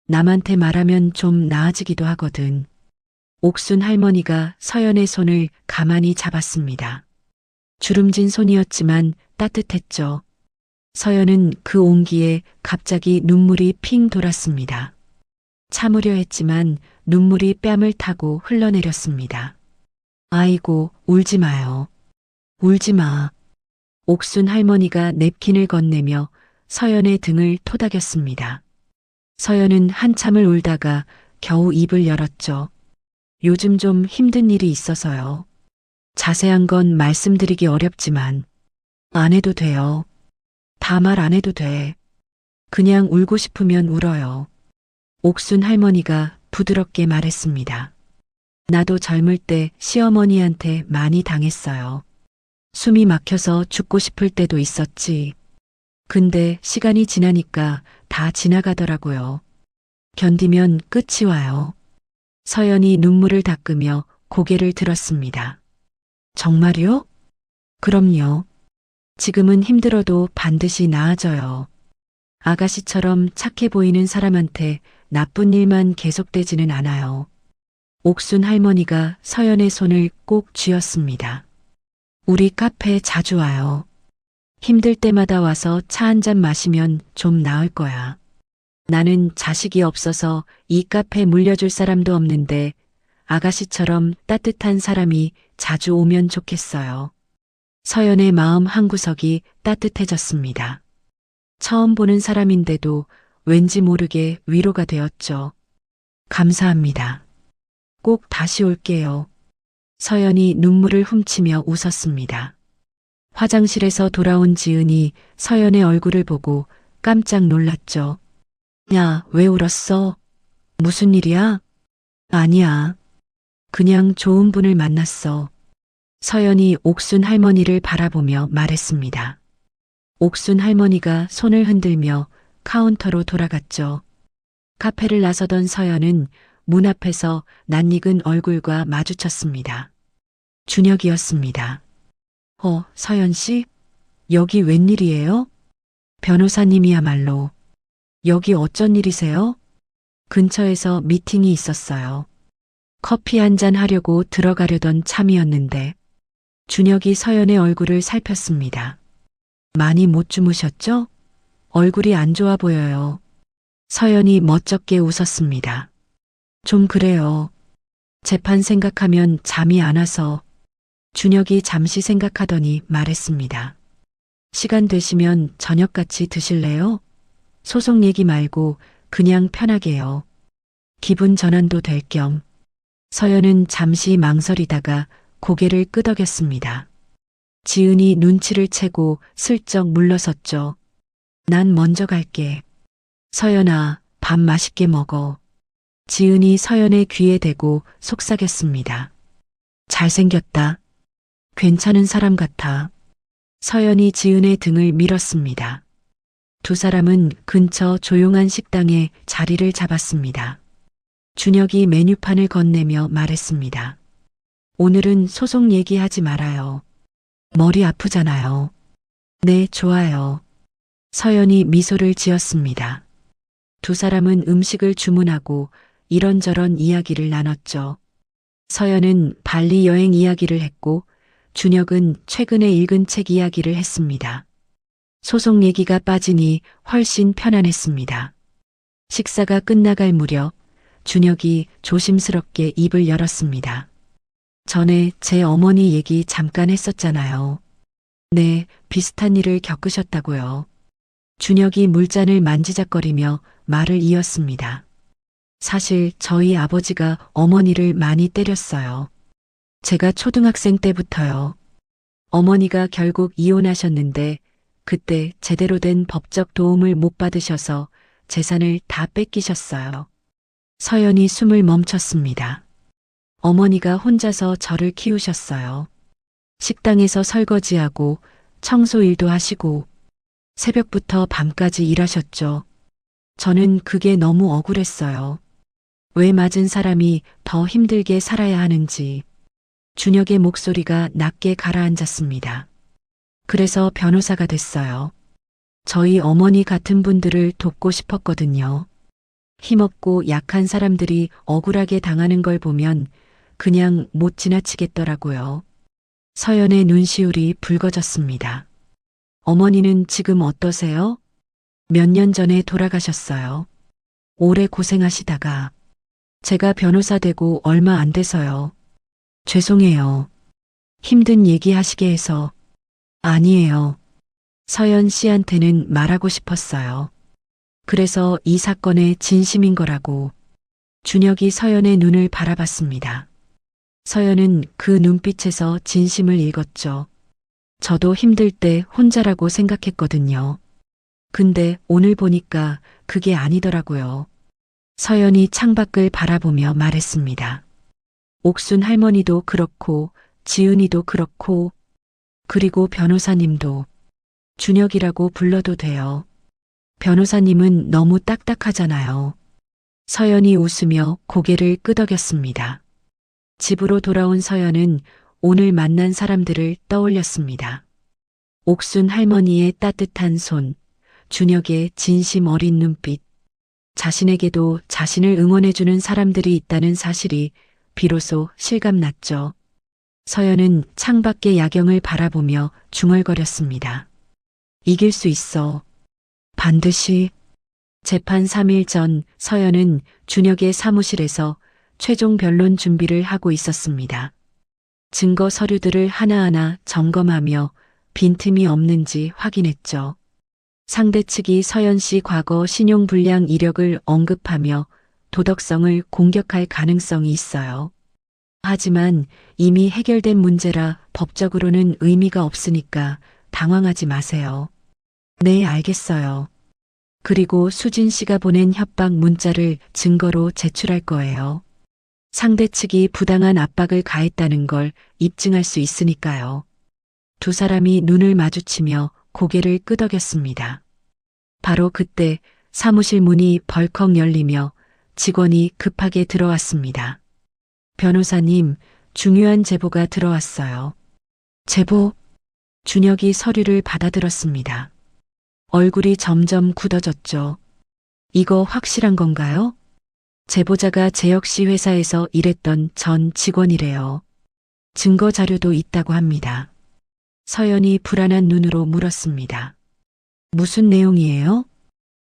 Speaker 1: 남한테 말하면 좀 나아지기도 하거든. 옥순 할머니가 서연의 손을 가만히 잡았습니다. 주름진 손이었지만 따뜻했죠. 서연은 그 온기에 갑자기 눈물이 핑 돌았습니다. 참으려 했지만 눈물이 뺨을 타고 흘러내렸습니다. 아이고, 울지 마요. 울지 마. 옥순 할머니가 냅킨을 건네며 서연의 등을 토닥였습니다. 서연은 한참을 울다가 겨우 입을 열었죠. 요즘 좀 힘든 일이 있어서요. 자세한 건 말씀드리기 어렵지만 안 해도 돼요. 다 말 안 해도 돼. 그냥 울고 싶으면 울어요. 옥순 할머니가 부드럽게 말했습니다. 나도 젊을 때 시어머니한테 많이 당했어요. 숨이 막혀서 죽고 싶을 때도 있었지. 근데 시간이 지나니까 다 지나가더라고요. 견디면 끝이 와요. 서연이 눈물을 닦으며 고개를 들었습니다. 정말요? 그럼요. 지금은 힘들어도 반드시 나아져요. 아가씨처럼 착해 보이는 사람한테 나쁜 일만 계속되지는 않아요. 옥순 할머니가 서연의 손을 꼭 쥐었습니다. 우리 카페 자주 와요. 힘들 때마다 와서 차 한 잔 마시면 좀 나을 거야. 나는 자식이 없어서 이 카페 물려줄 사람도 없는데 아가씨처럼 따뜻한 사람이 자주 오면 좋겠어요. 서연의 마음 한구석이 따뜻해졌습니다. 처음 보는 사람인데도 왠지 모르게 위로가 되었죠. 감사합니다. 꼭 다시 올게요. 서연이 눈물을 훔치며 웃었습니다. 화장실에서 돌아온 지은이 서연의 얼굴을 보고 깜짝 놀랐죠. 야, 왜 울었어? 무슨 일이야? 아니야. 그냥 좋은 분을 만났어. 서연이 옥순 할머니를 바라보며 말했습니다. 옥순 할머니가 손을 흔들며 카운터로 돌아갔죠. 카페를 나서던 서연은 문 앞에서 낯익은 얼굴과 마주쳤습니다. 준혁이었습니다. 서연 씨? 여기 웬일이에요? 변호사님이야말로. 여기 어쩐 일이세요? 근처에서 미팅이 있었어요. 커피 한 잔 하려고 들어가려던 참이었는데 준혁이 서연의 얼굴을 살폈습니다. 많이 못 주무셨죠? 얼굴이 안 좋아 보여요. 서연이 멋쩍게 웃었습니다. 좀 그래요. 재판 생각하면 잠이 안 와서. 준혁이 잠시 생각하더니 말했습니다. 시간 되시면 저녁 같이 드실래요? 소송 얘기 말고 그냥 편하게요. 기분 전환도 될 겸. 서연은 잠시 망설이다가 고개를 끄덕였습니다. 지은이 눈치를 채고 슬쩍 물러섰죠. 난 먼저 갈게. 서연아, 밥 맛있게 먹어. 지은이 서연의 귀에 대고 속삭였습니다. 잘생겼다. 괜찮은 사람 같아. 서연이 지은의 등을 밀었습니다. 두 사람은 근처 조용한 식당에 자리를 잡았습니다. 준혁이 메뉴판을 건네며 말했습니다. 오늘은 소송 얘기하지 말아요. 머리 아프잖아요. 네, 좋아요. 서연이 미소를 지었습니다. 두 사람은 음식을 주문하고 이런저런 이야기를 나눴죠. 서연은 발리 여행 이야기를 했고 준혁은 최근에 읽은 책 이야기를 했습니다. 소송 얘기가 빠지니 훨씬 편안했습니다. 식사가 끝나갈 무렵 준혁이 조심스럽게 입을 열었습니다. 전에 제 어머니 얘기 잠깐 했었잖아요. 네, 비슷한 일을 겪으셨다고요. 준혁이 물잔을 만지작거리며 말을 이었습니다. 사실 저희 아버지가 어머니를 많이 때렸어요. 제가 초등학생 때부터요. 어머니가 결국 이혼하셨는데 그때 제대로 된 법적 도움을 못 받으셔서 재산을 다 뺏기셨어요. 서연이 숨을 멈췄습니다. 어머니가 혼자서 저를 키우셨어요. 식당에서 설거지하고 청소 일도 하시고 새벽부터 밤까지 일하셨죠. 저는 그게 너무 억울했어요. 왜 맞은 사람이 더 힘들게 살아야 하는지. 준혁의 목소리가 낮게 가라앉았습니다. 그래서 변호사가 됐어요. 저희 어머니 같은 분들을 돕고 싶었거든요. 힘없고 약한 사람들이 억울하게 당하는 걸 보면 그냥 못 지나치겠더라고요. 서연의 눈시울이 붉어졌습니다. 어머니는 지금 어떠세요? 몇 년 전에 돌아가셨어요. 오래 고생하시다가 제가 변호사 되고 얼마 안 돼서요. 죄송해요. 힘든 얘기 하시게 해서. 아니에요. 서연 씨한테는 말하고 싶었어요. 그래서 이 사건의 진심인 거라고. 준혁이 서연의 눈을 바라봤습니다. 서연은 그 눈빛에서 진심을 읽었죠. 저도 힘들 때 혼자라고 생각했거든요. 근데 오늘 보니까 그게 아니더라고요. 서연이 창밖을 바라보며 말했습니다. 옥순 할머니도 그렇고 지은이도 그렇고 그리고 변호사님도 준혁이라고 불러도 돼요. 변호사님은 너무 딱딱하잖아요. 서연이 웃으며 고개를 끄덕였습니다. 집으로 돌아온 서연은 오늘 만난 사람들을 떠올렸습니다. 옥순 할머니의 따뜻한 손, 준혁의 진심 어린 눈빛, 자신에게도 자신을 응원해주는 사람들이 있다는 사실이 비로소 실감났죠. 서연은 창밖의 야경을 바라보며 중얼거렸습니다. 이길 수 있어. 반드시. 재판 3일 전 서연은 준혁의 사무실에서 최종 변론 준비를 하고 있었습니다. 증거 서류들을 하나하나 점검하며 빈틈이 없는지 확인했죠. 상대 측이 서연 씨 과거 신용불량 이력을 언급하며 도덕성을 공격할 가능성이 있어요. 하지만 이미 해결된 문제라 법적으로는 의미가 없으니까 당황하지 마세요. 네, 알겠어요. 그리고 수진 씨가 보낸 협박 문자를 증거로 제출할 거예요. 상대 측이 부당한 압박을 가했다는 걸 입증할 수 있으니까요. 두 사람이 눈을 마주치며 고개를 끄덕였습니다. 바로 그때 사무실 문이 벌컥 열리며 직원이 급하게 들어왔습니다. 변호사님, 중요한 제보가 들어왔어요. 제보? 준혁이 서류를 받아들었습니다. 얼굴이 점점 굳어졌죠. 이거 확실한 건가요? 제보자가 재혁 씨 회사에서 일했던 전 직원이래요. 증거 자료도 있다고 합니다. 서연이 불안한 눈으로 물었습니다. 무슨 내용이에요?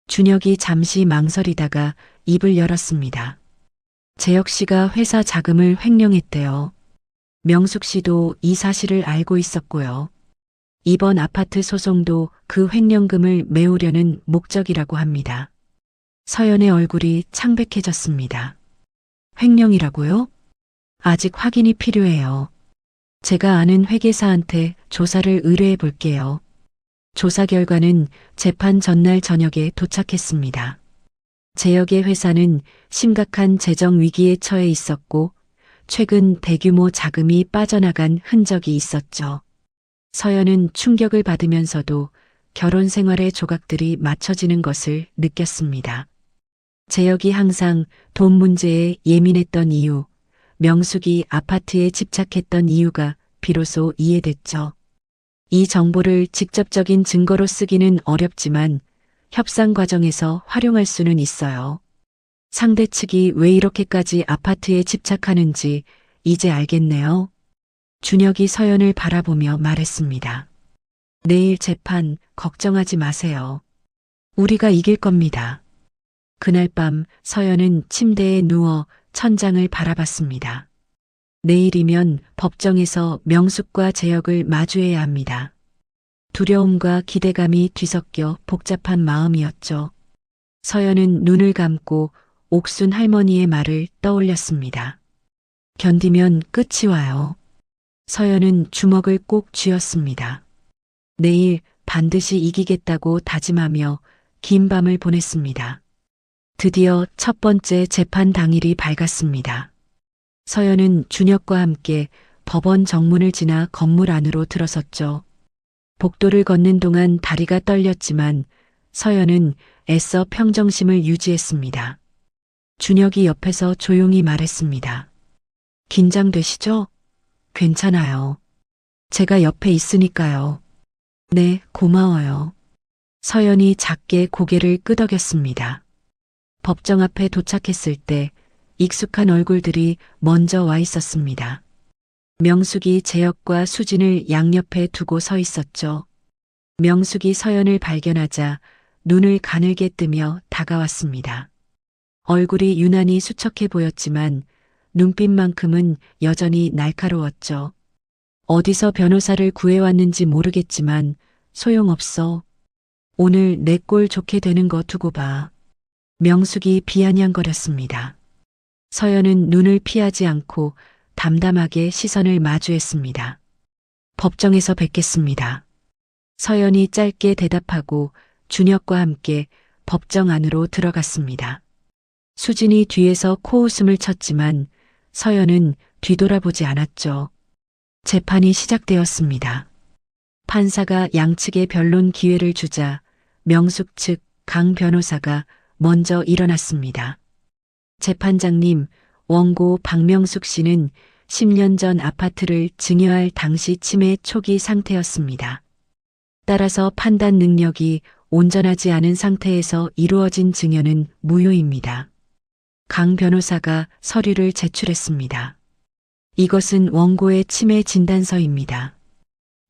Speaker 1: 준혁이 잠시 망설이다가 입을 열었습니다. 재혁 씨가 회사 자금을 횡령했대요. 명숙 씨도 이 사실을 알고 있었고요. 이번 아파트 소송도 그 횡령금을 메우려는 목적이라고 합니다. 서연의 얼굴이 창백해졌습니다. 횡령이라고요? 아직 확인이 필요해요. 제가 아는 회계사한테 조사를 의뢰해 볼게요. 조사 결과는 재판 전날 저녁에 도착했습니다. 재혁의 회사는 심각한 재정 위기에 처해 있었고 최근 대규모 자금이 빠져나간 흔적이 있었죠. 서연은 충격을 받으면서도 결혼 생활의 조각들이 맞춰지는 것을 느꼈습니다. 재혁이 항상 돈 문제에 예민했던 이유, 명숙이 아파트에 집착했던 이유가 비로소 이해됐죠. 이 정보를 직접적인 증거로 쓰기는 어렵지만 협상 과정에서 활용할 수는 있어요. 상대 측이 왜 이렇게까지 아파트에 집착하는지 이제 알겠네요. 준혁이 서연을 바라보며 말했습니다. 내일 재판 걱정하지 마세요. 우리가 이길 겁니다. 그날 밤 서연은 침대에 누워 천장을 바라봤습니다. 내일이면 법정에서 명숙과 재혁을 마주해야 합니다. 두려움과 기대감이 뒤섞여 복잡한 마음이었죠. 서연은 눈을 감고 옥순 할머니의 말을 떠올렸습니다. 견디면 끝이 와요. 서연은 주먹을 꼭 쥐었습니다. 내일 반드시 이기겠다고 다짐하며 긴 밤을 보냈습니다. 드디어 첫 번째 재판 당일이 밝았습니다. 서연은 준혁과 함께 법원 정문을 지나 건물 안으로 들어섰죠. 복도를 걷는 동안 다리가 떨렸지만 서연은 애써 평정심을 유지했습니다. 준혁이 옆에서 조용히 말했습니다. 긴장되시죠? 괜찮아요. 제가 옆에 있으니까요. 네, 고마워요. 서연이 작게 고개를 끄덕였습니다. 법정 앞에 도착했을 때 익숙한 얼굴들이 먼저 와 있었습니다. 명숙이 재혁과 수진을 양옆에 두고 서 있었죠. 명숙이 서연을 발견하자 눈을 가늘게 뜨며 다가왔습니다. 얼굴이 유난히 수척해 보였지만 눈빛만큼은 여전히 날카로웠죠. 어디서 변호사를 구해왔는지 모르겠지만 소용없어. 오늘 내 꼴 좋게 되는 거 두고 봐. 명숙이 비아냥거렸습니다. 서연은 눈을 피하지 않고 담담하게 시선을 마주했습니다. 법정에서 뵙겠습니다. 서연이 짧게 대답하고 준혁과 함께 법정 안으로 들어갔습니다. 수진이 뒤에서 코웃음을 쳤지만 서연은 뒤돌아보지 않았죠. 재판이 시작되었습니다. 판사가 양측의 변론 기회를 주자 명숙 측 강 변호사가 먼저 일어났습니다. 재판장님, 원고 박명숙 씨는 10년 전 아파트를 증여할 당시 치매 초기 상태였습니다. 따라서 판단 능력이 온전하지 않은 상태에서 이루어진 증여는 무효입니다. 강 변호사가 서류를 제출했습니다. 이것은 원고의 치매 진단서입니다.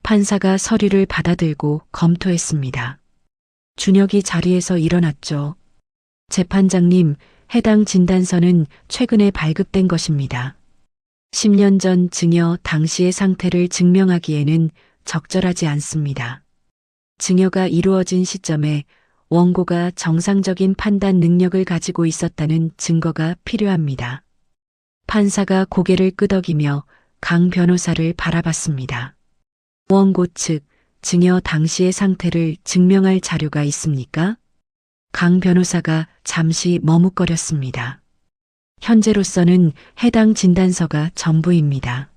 Speaker 1: 판사가 서류를 받아들고 검토했습니다. 준혁이 자리에서 일어났죠. 재판장님, 해당 진단서는 최근에 발급된 것입니다. 10년 전 증여 당시의 상태를 증명하기에는 적절하지 않습니다. 증여가 이루어진 시점에 원고가 정상적인 판단 능력을 가지고 있었다는 증거가 필요합니다. 판사가 고개를 끄덕이며 강 변호사를 바라봤습니다. 원고 측 증여 당시의 상태를 증명할 자료가 있습니까? 강 변호사가 잠시 머뭇거렸습니다. 현재로서는 해당 진단서가 전부입니다.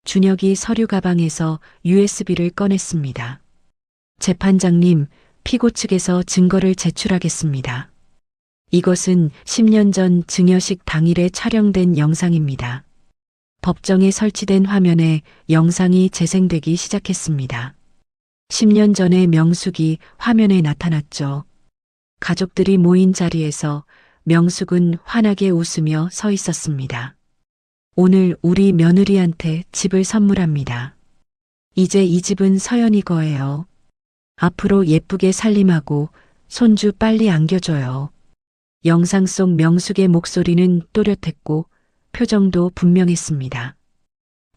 Speaker 1: 준혁이 서류 가방에서 USB를 꺼냈습니다. 재판장님, 피고 측에서 증거를 제출하겠습니다. 이것은 10년 전 증여식 당일에 촬영된 영상입니다. 법정에 설치된 화면에 영상이 재생되기 시작했습니다. 10년 전의 명숙이 화면에 나타났죠. 가족들이 모인 자리에서 명숙은 환하게 웃으며 서 있었습니다. 오늘 우리 며느리한테 집을 선물합니다. 이제 이 집은 서연이 거예요. 앞으로 예쁘게 살림하고 손주 빨리 안겨줘요. 영상 속 명숙의 목소리는 또렷했고 표정도 분명했습니다.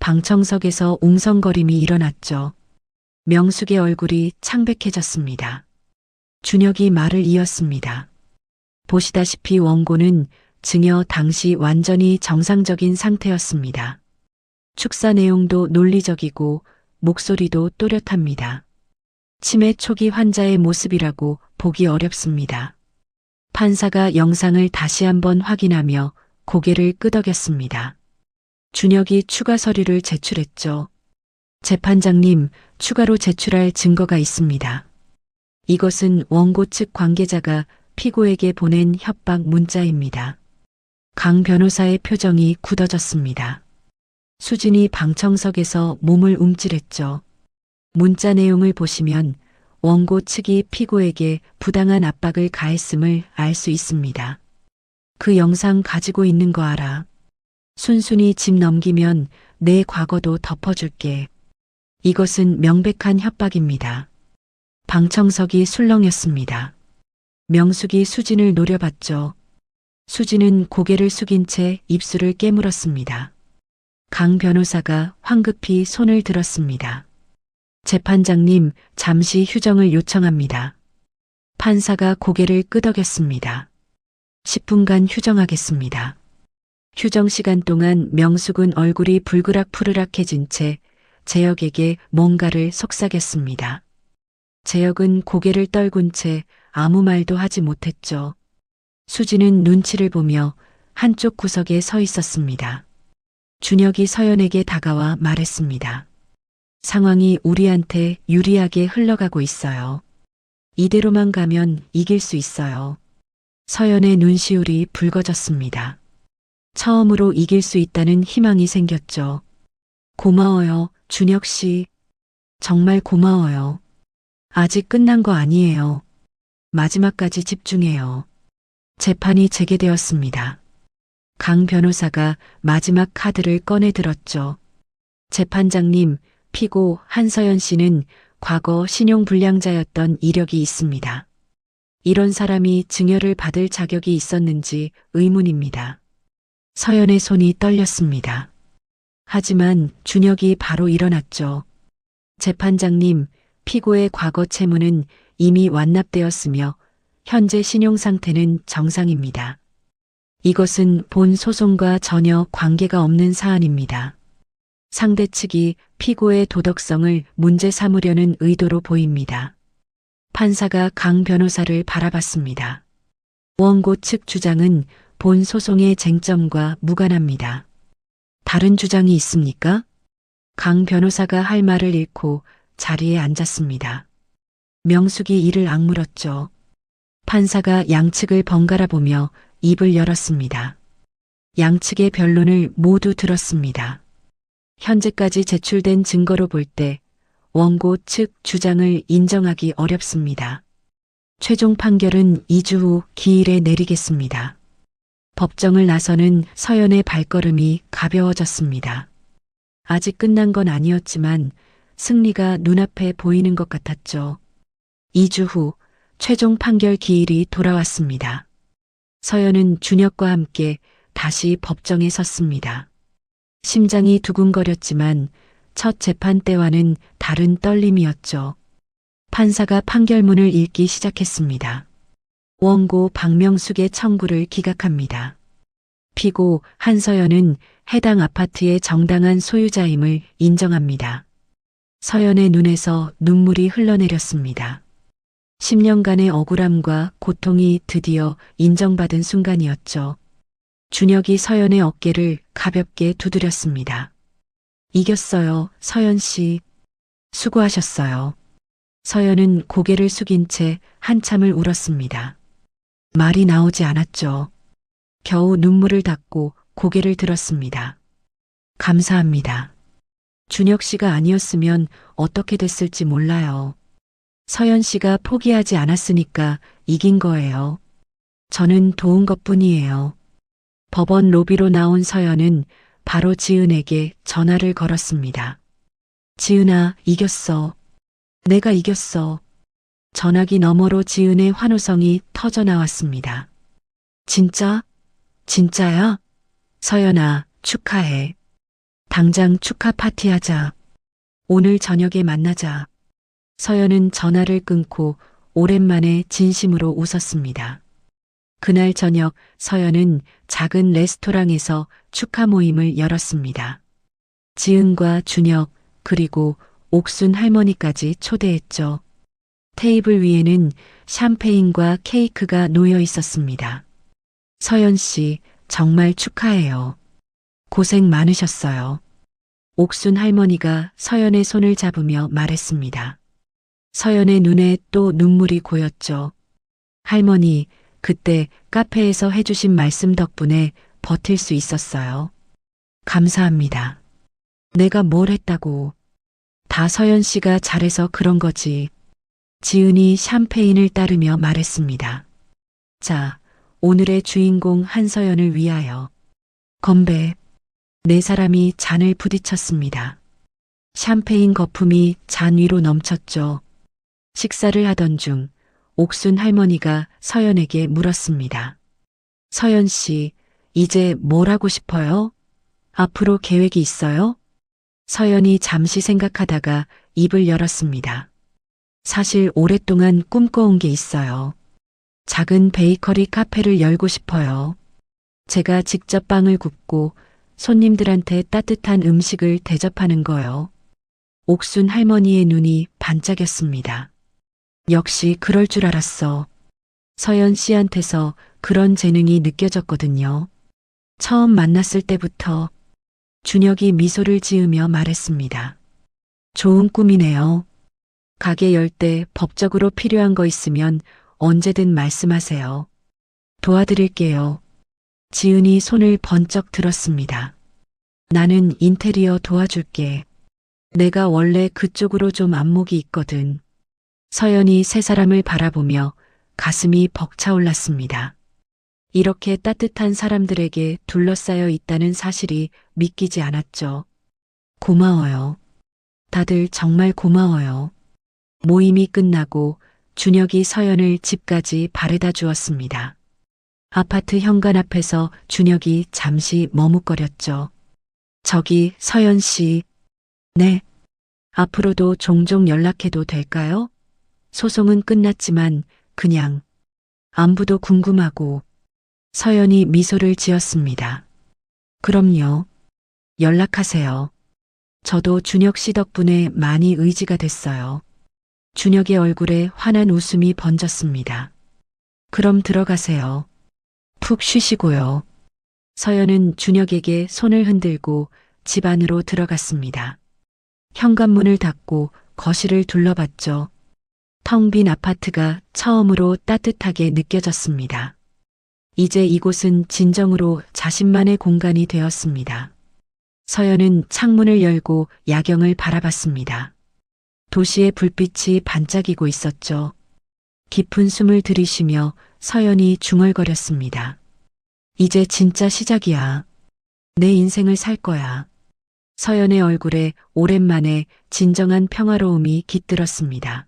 Speaker 1: 방청석에서 웅성거림이 일어났죠. 명숙의 얼굴이 창백해졌습니다. 준혁이 말을 이었습니다. 보시다시피 원고는 증여 당시 완전히 정상적인 상태였습니다. 축사 내용도 논리적이고 목소리도 또렷합니다. 치매 초기 환자의 모습이라고 보기 어렵습니다. 판사가 영상을 다시 한번 확인하며 고개를 끄덕였습니다. 준혁이 추가 서류를 제출했죠. 재판장님, 추가로 제출할 증거가 있습니다. 이것은 원고 측 관계자가 피고에게 보낸 협박 문자입니다. 강 변호사의 표정이 굳어졌습니다. 수진이 방청석에서 몸을 움찔했죠. 문자 내용을 보시면 원고 측이 피고에게 부당한 압박을 가했음을 알 수 있습니다. 그 영상 가지고 있는 거 알아. 순순히 집 넘기면 내 과거도 덮어줄게. 이것은 명백한 협박입니다. 방청석이 술렁였습니다. 명숙이 수진을 노려봤죠. 수진은 고개를 숙인 채 입술을 깨물었습니다. 강 변호사가 황급히 손을 들었습니다. 재판장님, 잠시 휴정을 요청합니다. 판사가 고개를 끄덕였습니다. 10분간 휴정하겠습니다. 휴정 시간 동안 명숙은 얼굴이 불그락푸르락해진 채 재혁에게 뭔가를 속삭였습니다. 재혁은 고개를 떨군 채 아무 말도 하지 못했죠. 수진은 눈치를 보며 한쪽 구석에 서 있었습니다. 준혁이 서연에게 다가와 말했습니다. 상황이 우리한테 유리하게 흘러가고 있어요. 이대로만 가면 이길 수 있어요. 서연의 눈시울이 붉어졌습니다. 처음으로 이길 수 있다는 희망이 생겼죠. 고마워요, 준혁 씨. 정말 고마워요. 아직 끝난 거 아니에요. 마지막까지 집중해요. 재판이 재개되었습니다. 강 변호사가 마지막 카드를 꺼내 들었죠. 재판장님, 피고 한서연 씨는 과거 신용불량자였던 이력이 있습니다. 이런 사람이 증여를 받을 자격이 있었는지 의문입니다. 서연의 손이 떨렸습니다. 하지만 준혁이 바로 일어났죠. 재판장님, 피고의 과거 채무는 이미 완납되었으며 현재 신용 상태는 정상입니다. 이것은 본 소송과 전혀 관계가 없는 사안입니다. 상대 측이 피고의 도덕성을 문제 삼으려는 의도로 보입니다. 판사가 강 변호사를 바라봤습니다. 원고 측 주장은 본 소송의 쟁점과 무관합니다. 다른 주장이 있습니까? 강 변호사가 할 말을 잃고 자리에 앉았습니다. 명숙이 이를 악물었죠. 판사가 양측을 번갈아 보며 입을 열었습니다. 양측의 변론을 모두 들었습니다. 현재까지 제출된 증거로 볼 때 원고 측 주장을 인정하기 어렵습니다. 최종 판결은 2주 후 기일에 내리겠습니다. 법정을 나서는 서연의 발걸음이 가벼워졌습니다. 아직 끝난 건 아니었지만 승리가 눈앞에 보이는 것 같았죠. 2주 후 최종 판결 기일이 돌아왔습니다. 서연은 준혁과 함께 다시 법정에 섰습니다. 심장이 두근거렸지만 첫 재판 때와는 다른 떨림이었죠. 판사가 판결문을 읽기 시작했습니다. 원고 박명숙의 청구를 기각합니다. 피고 한서연은 해당 아파트의 정당한 소유자임을 인정합니다. 서연의 눈에서 눈물이 흘러내렸습니다. 10년간의 억울함과 고통이 드디어 인정받은 순간이었죠. 준혁이 서연의 어깨를 가볍게 두드렸습니다. 이겼어요, 서연 씨. 수고하셨어요. 서연은 고개를 숙인 채 한참을 울었습니다. 말이 나오지 않았죠. 겨우 눈물을 닦고 고개를 들었습니다. 감사합니다. 준혁 씨가 아니었으면 어떻게 됐을지 몰라요. 서연 씨가 포기하지 않았으니까 이긴 거예요. 저는 도운 것뿐이에요. 법원 로비로 나온 서연은 바로 지은에게 전화를 걸었습니다. 지은아, 이겼어. 내가 이겼어. 전화기 너머로 지은의 환호성이 터져 나왔습니다. 진짜? 진짜야? 서연아, 축하해. 당장 축하 파티하자. 오늘 저녁에 만나자. 서연은 전화를 끊고 오랜만에 진심으로 웃었습니다. 그날 저녁 서연은 작은 레스토랑에서 축하 모임을 열었습니다. 지은과 준혁 그리고 옥순 할머니까지 초대했죠. 테이블 위에는 샴페인과 케이크가 놓여 있었습니다. 서연 씨, 정말 축하해요. 고생 많으셨어요. 옥순 할머니가 서연의 손을 잡으며 말했습니다. 서연의 눈에 또 눈물이 고였죠. 할머니, 그때 카페에서 해주신 말씀 덕분에 버틸 수 있었어요. 감사합니다. 내가 뭘 했다고. 다 서연 씨가 잘해서 그런 거지. 지은이 샴페인을 따르며 말했습니다. 자, 오늘의 주인공 한서연을 위하여. 건배. 네 사람이 잔을 부딪혔습니다. 샴페인 거품이 잔 위로 넘쳤죠. 식사를 하던 중 옥순 할머니가 서연에게 물었습니다. 서연 씨, 이제 뭘 하고 싶어요? 앞으로 계획이 있어요? 서연이 잠시 생각하다가 입을 열었습니다. 사실 오랫동안 꿈꿔온 게 있어요. 작은 베이커리 카페를 열고 싶어요. 제가 직접 빵을 굽고 손님들한테 따뜻한 음식을 대접하는 거요. 옥순 할머니의 눈이 반짝였습니다. 역시 그럴 줄 알았어. 서연 씨한테서 그런 재능이 느껴졌거든요. 처음 만났을 때부터. 준혁이 미소를 지으며 말했습니다. 좋은 꿈이네요. 가게 열 때 법적으로 필요한 거 있으면 언제든 말씀하세요. 도와드릴게요. 지은이 손을 번쩍 들었습니다. 나는 인테리어 도와줄게. 내가 원래 그쪽으로 좀 안목이 있거든. 서연이 세 사람을 바라보며 가슴이 벅차올랐습니다. 이렇게 따뜻한 사람들에게 둘러싸여 있다는 사실이 믿기지 않았죠. 고마워요. 다들 정말 고마워요. 모임이 끝나고 준혁이 서연을 집까지 바래다 주었습니다. 아파트 현관 앞에서 준혁이 잠시 머뭇거렸죠. 저기 서연 씨. 네. 앞으로도 종종 연락해도 될까요? 소송은 끝났지만 그냥 안부도 궁금하고. 서연이 미소를 지었습니다. 그럼요. 연락하세요. 저도 준혁 씨 덕분에 많이 의지가 됐어요. 준혁의 얼굴에 환한 웃음이 번졌습니다. 그럼 들어가세요. 푹 쉬시고요. 서연은 준혁에게 손을 흔들고 집 안으로 들어갔습니다. 현관문을 닫고 거실을 둘러봤죠. 텅 빈 아파트가 처음으로 따뜻하게 느껴졌습니다. 이제 이곳은 진정으로 자신만의 공간이 되었습니다. 서연은 창문을 열고 야경을 바라봤습니다. 도시의 불빛이 반짝이고 있었죠. 깊은 숨을 들이쉬며 서연이 중얼거렸습니다. 이제 진짜 시작이야. 내 인생을 살 거야. 서연의 얼굴에 오랜만에 진정한 평화로움이 깃들었습니다.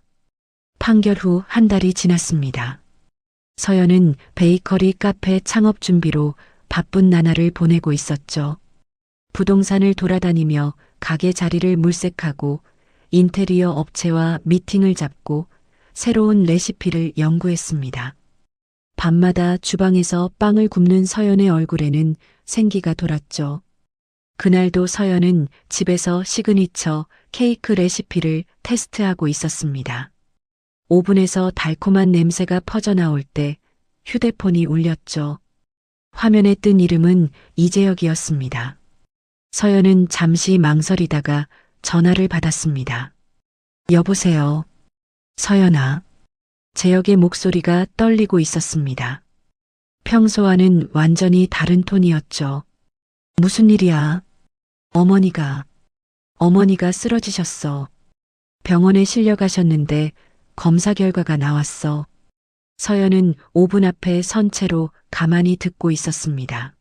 Speaker 1: 판결 후 한 달이 지났습니다. 서연은 베이커리 카페 창업 준비로 바쁜 나날을 보내고 있었죠. 부동산을 돌아다니며 가게 자리를 물색하고 인테리어 업체와 미팅을 잡고 새로운 레시피를 연구했습니다. 밤마다 주방에서 빵을 굽는 서연의 얼굴에는 생기가 돌았죠. 그날도 서연은 집에서 시그니처 케이크 레시피를 테스트하고 있었습니다. 오븐에서 달콤한 냄새가 퍼져나올 때 휴대폰이 울렸죠. 화면에 뜬 이름은 이재혁이었습니다. 서연은 잠시 망설이다가 전화를 받았습니다. 여보세요. 서연아. 재혁의 목소리가 떨리고 있었습니다. 평소와는 완전히 다른 톤이었죠. 무슨 일이야? 어머니가 쓰러지셨어. 병원에 실려가셨는데 검사 결과가 나왔어. 서연은 오븐 앞에 선 채로 가만히 듣고 있었습니다.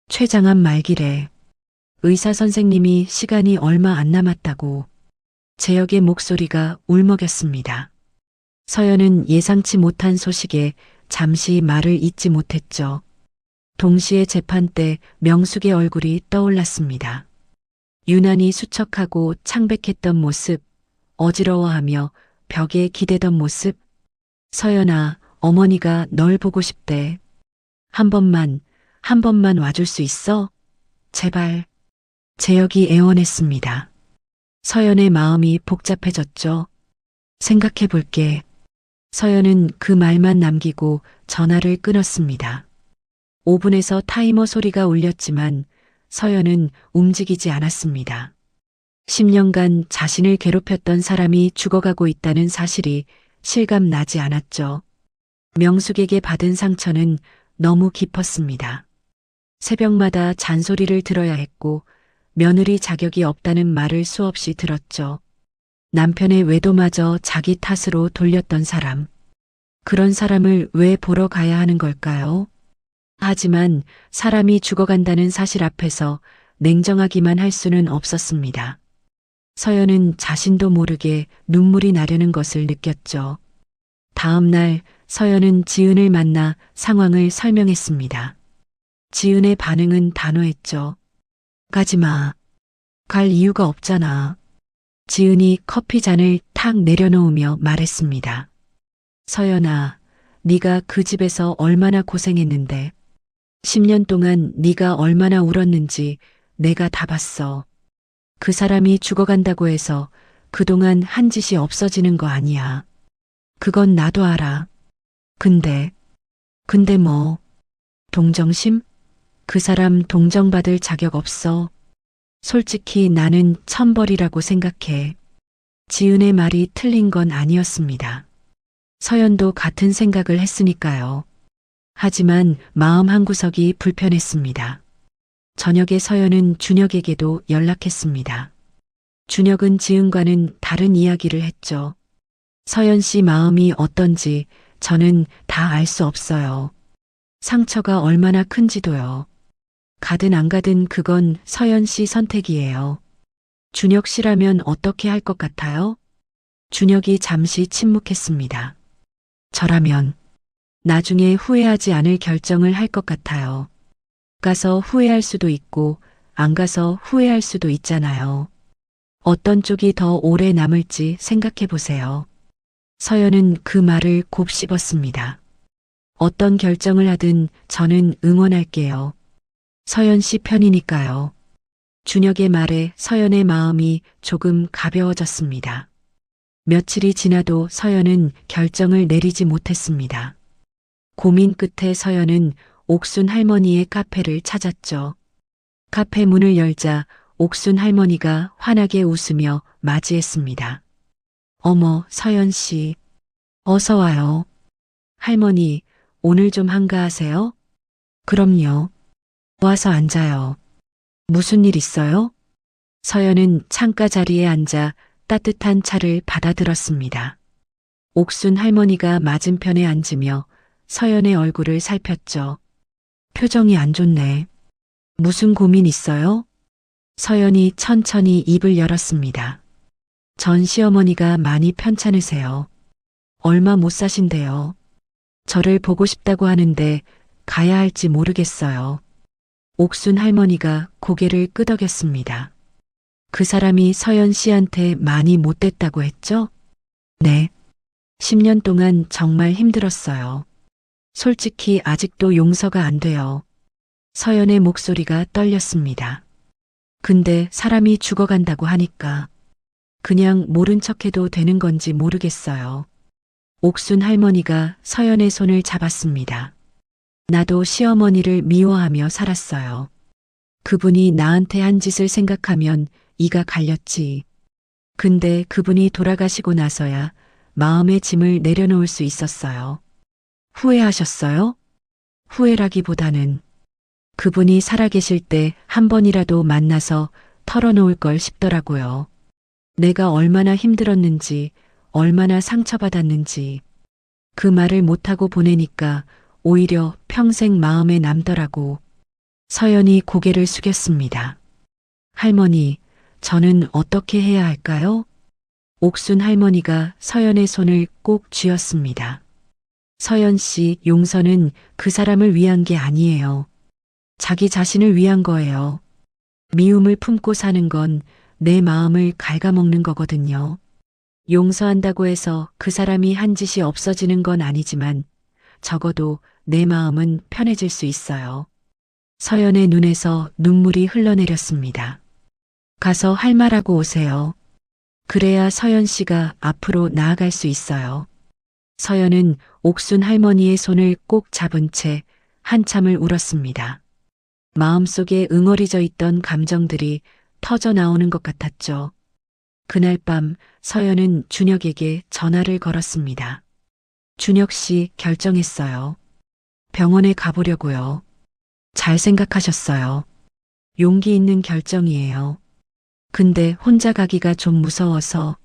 Speaker 1: 췌장암 말기래. 의사 선생님이 시간이 얼마 안 남았다고. 재혁의 목소리가 울먹였습니다. 서연은 예상치 못한 소식에 잠시 말을 잇지 못했죠. 동시에 재판 때 명숙의 얼굴이 떠올랐습니다. 유난히 수척하고 창백했던 모습, 어지러워하며 벽에 기대던 모습. 서연아, 어머니가 널 보고 싶대. 한 번만 와줄 수 있어? 제발. 재혁이 애원했습니다. 서연의 마음이 복잡해졌죠. 생각해 볼게. 서연은 그 말만 남기고 전화를 끊었습니다. 오븐에서 타이머 소리가 울렸지만 서연은 움직이지 않았습니다. 10년간 자신을 괴롭혔던 사람이 죽어가고 있다는 사실이 실감 나지 않았죠. 명숙에게 받은 상처는 너무 깊었습니다. 새벽마다 잔소리를 들어야 했고 며느리 자격이 없다는 말을 수없이 들었죠. 남편의 외도마저 자기 탓으로 돌렸던 사람. 그런 사람을 왜 보러 가야 하는 걸까요? 하지만 사람이 죽어간다는 사실 앞에서 냉정하기만 할 수는 없었습니다. 서연은 자신도 모르게 눈물이 나려는 것을 느꼈죠. 다음 날 서연은 지은을 만나 상황을 설명했습니다. 지은의 반응은 단호했죠. 가지 마. 갈 이유가 없잖아. 지은이 커피 잔을 탁 내려놓으며 말했습니다. 서연아, 네가 그 집에서 얼마나 고생했는데 10년 동안 네가 얼마나 울었는지 내가 다 봤어. 그 사람이 죽어간다고 해서 그동안 한 짓이 없어지는 거 아니야. 그건 나도 알아. 근데 뭐? 동정심? 그 사람 동정받을 자격 없어. 솔직히 나는 천벌이라고 생각해. 지은의 말이 틀린 건 아니었습니다. 서연도 같은 생각을 했으니까요. 하지만 마음 한구석이 불편했습니다. 저녁에 서연은 준혁에게도 연락했습니다. 준혁은 지은과는 다른 이야기를 했죠. 서연 씨 마음이 어떤지 저는 다 알 수 없어요. 상처가 얼마나 큰지도요. 가든 안 가든 그건 서연 씨 선택이에요. 준혁 씨라면 어떻게 할 것 같아요? 준혁이 잠시 침묵했습니다. 저라면 나중에 후회하지 않을 결정을 할 것 같아요. 가서 후회할 수도 있고 안 가서 후회할 수도 있잖아요. 어떤 쪽이 더 오래 남을지 생각해 보세요. 서연은 그 말을 곱씹었습니다. 어떤 결정을 하든 저는 응원할게요. 서연 씨 편이니까요. 준혁의 말에 서연의 마음이 조금 가벼워졌습니다. 며칠이 지나도 서연은 결정을 내리지 못했습니다. 고민 끝에 서연은 옥순 할머니의 카페를 찾았죠. 카페 문을 열자 옥순 할머니가 환하게 웃으며 맞이했습니다. 어머, 서연 씨. 어서 와요. 할머니, 오늘 좀 한가하세요? 그럼요. 와서 앉아요. 무슨 일 있어요? 서연은 창가 자리에 앉아 따뜻한 차를 받아들었습니다. 옥순 할머니가 맞은편에 앉으며 서연의 얼굴을 살폈죠. 표정이 안 좋네. 무슨 고민 있어요? 서연이 천천히 입을 열었습니다. 전 시어머니가 많이 편찮으세요. 얼마 못 사신대요. 저를 보고 싶다고 하는데 가야 할지 모르겠어요. 옥순 할머니가 고개를 끄덕였습니다. 그 사람이 서연 씨한테 많이 못됐다고 했죠? 네. 10년 동안 정말 힘들었어요. 솔직히 아직도 용서가 안 돼요. 서연의 목소리가 떨렸습니다. 근데 사람이 죽어간다고 하니까 그냥 모른 척해도 되는 건지 모르겠어요. 옥순 할머니가 서연의 손을 잡았습니다. 나도 시어머니를 미워하며 살았어요. 그분이 나한테 한 짓을 생각하면 이가 갈렸지. 근데 그분이 돌아가시고 나서야 마음의 짐을 내려놓을 수 있었어요. 후회하셨어요? 후회라기보다는 그분이 살아계실 때 한 번이라도 만나서 털어놓을 걸 싶더라고요. 내가 얼마나 힘들었는지, 얼마나 상처받았는지. 그 말을 못하고 보내니까 오히려 평생 마음에 남더라고. 서연이 고개를 숙였습니다. 할머니, 저는 어떻게 해야 할까요? 옥순 할머니가 서연의 손을 꼭 쥐었습니다. 서연 씨, 용서는 그 사람을 위한 게 아니에요. 자기 자신을 위한 거예요. 미움을 품고 사는 건 내 마음을 갉아먹는 거거든요. 용서한다고 해서 그 사람이 한 짓이 없어지는 건 아니지만 적어도 내 마음은 편해질 수 있어요. 서연의 눈에서 눈물이 흘러내렸습니다. 가서 할 말하고 오세요. 그래야 서연 씨가 앞으로 나아갈 수 있어요. 서연은 옥순 할머니의 손을 꼭 잡은 채 한참을 울었습니다. 마음속에 응어리져 있던 감정들이 터져 나오는 것 같았죠. 그날 밤 서연은 준혁에게 전화를 걸었습니다. 준혁 씨, 결정했어요. 병원에 가보려고요. 잘 생각하셨어요. 용기 있는 결정이에요. 근데 혼자 가기가 좀 무서워서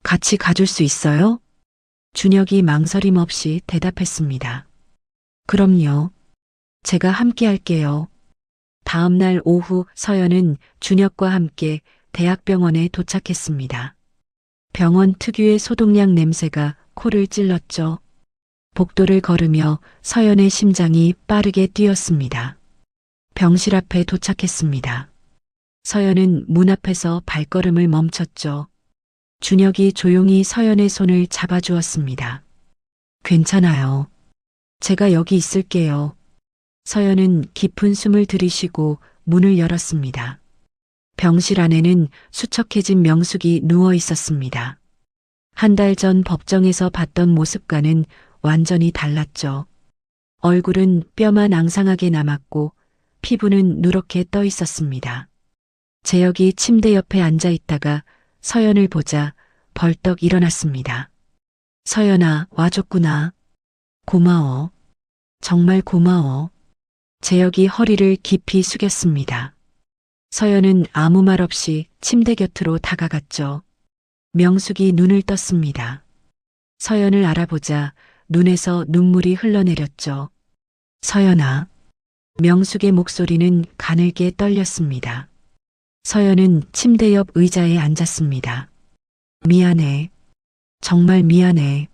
Speaker 1: 같이 가줄 수 있어요? 준혁이 망설임 없이 대답했습니다. 그럼요. 제가 함께 할게요. 다음 날 오후 서연은 준혁과 함께 대학병원에 도착했습니다. 병원 특유의 소독약 냄새가 코를 찔렀죠. 복도를 걸으며 서연의 심장이 빠르게 뛰었습니다. 병실 앞에 도착했습니다. 서연은 문 앞에서 발걸음을 멈췄죠. 준혁이 조용히 서연의 손을 잡아주었습니다. 괜찮아요. 제가 여기 있을게요. 서연은 깊은 숨을 들이쉬고 문을 열었습니다. 병실 안에는 수척해진 명숙이 누워 있었습니다. 한 달 전 법정에서 봤던 모습과는 완전히 달랐죠. 얼굴은 뼈만 앙상하게 남았고 피부는 누렇게 떠 있었습니다. 재혁이 침대 옆에 앉아 있다가 서연을 보자 벌떡 일어났습니다. 서연아, 와줬구나. 고마워. 정말 고마워. 재혁이 허리를 깊이 숙였습니다. 서연은 아무 말 없이 침대 곁으로 다가갔죠. 명숙이 눈을 떴습니다. 서연을 알아보자 눈에서 눈물이 흘러내렸죠. 서연아. 명숙의 목소리는 가늘게 떨렸습니다. 서연은 침대 옆 의자에 앉았습니다. 미안해. 정말 미안해.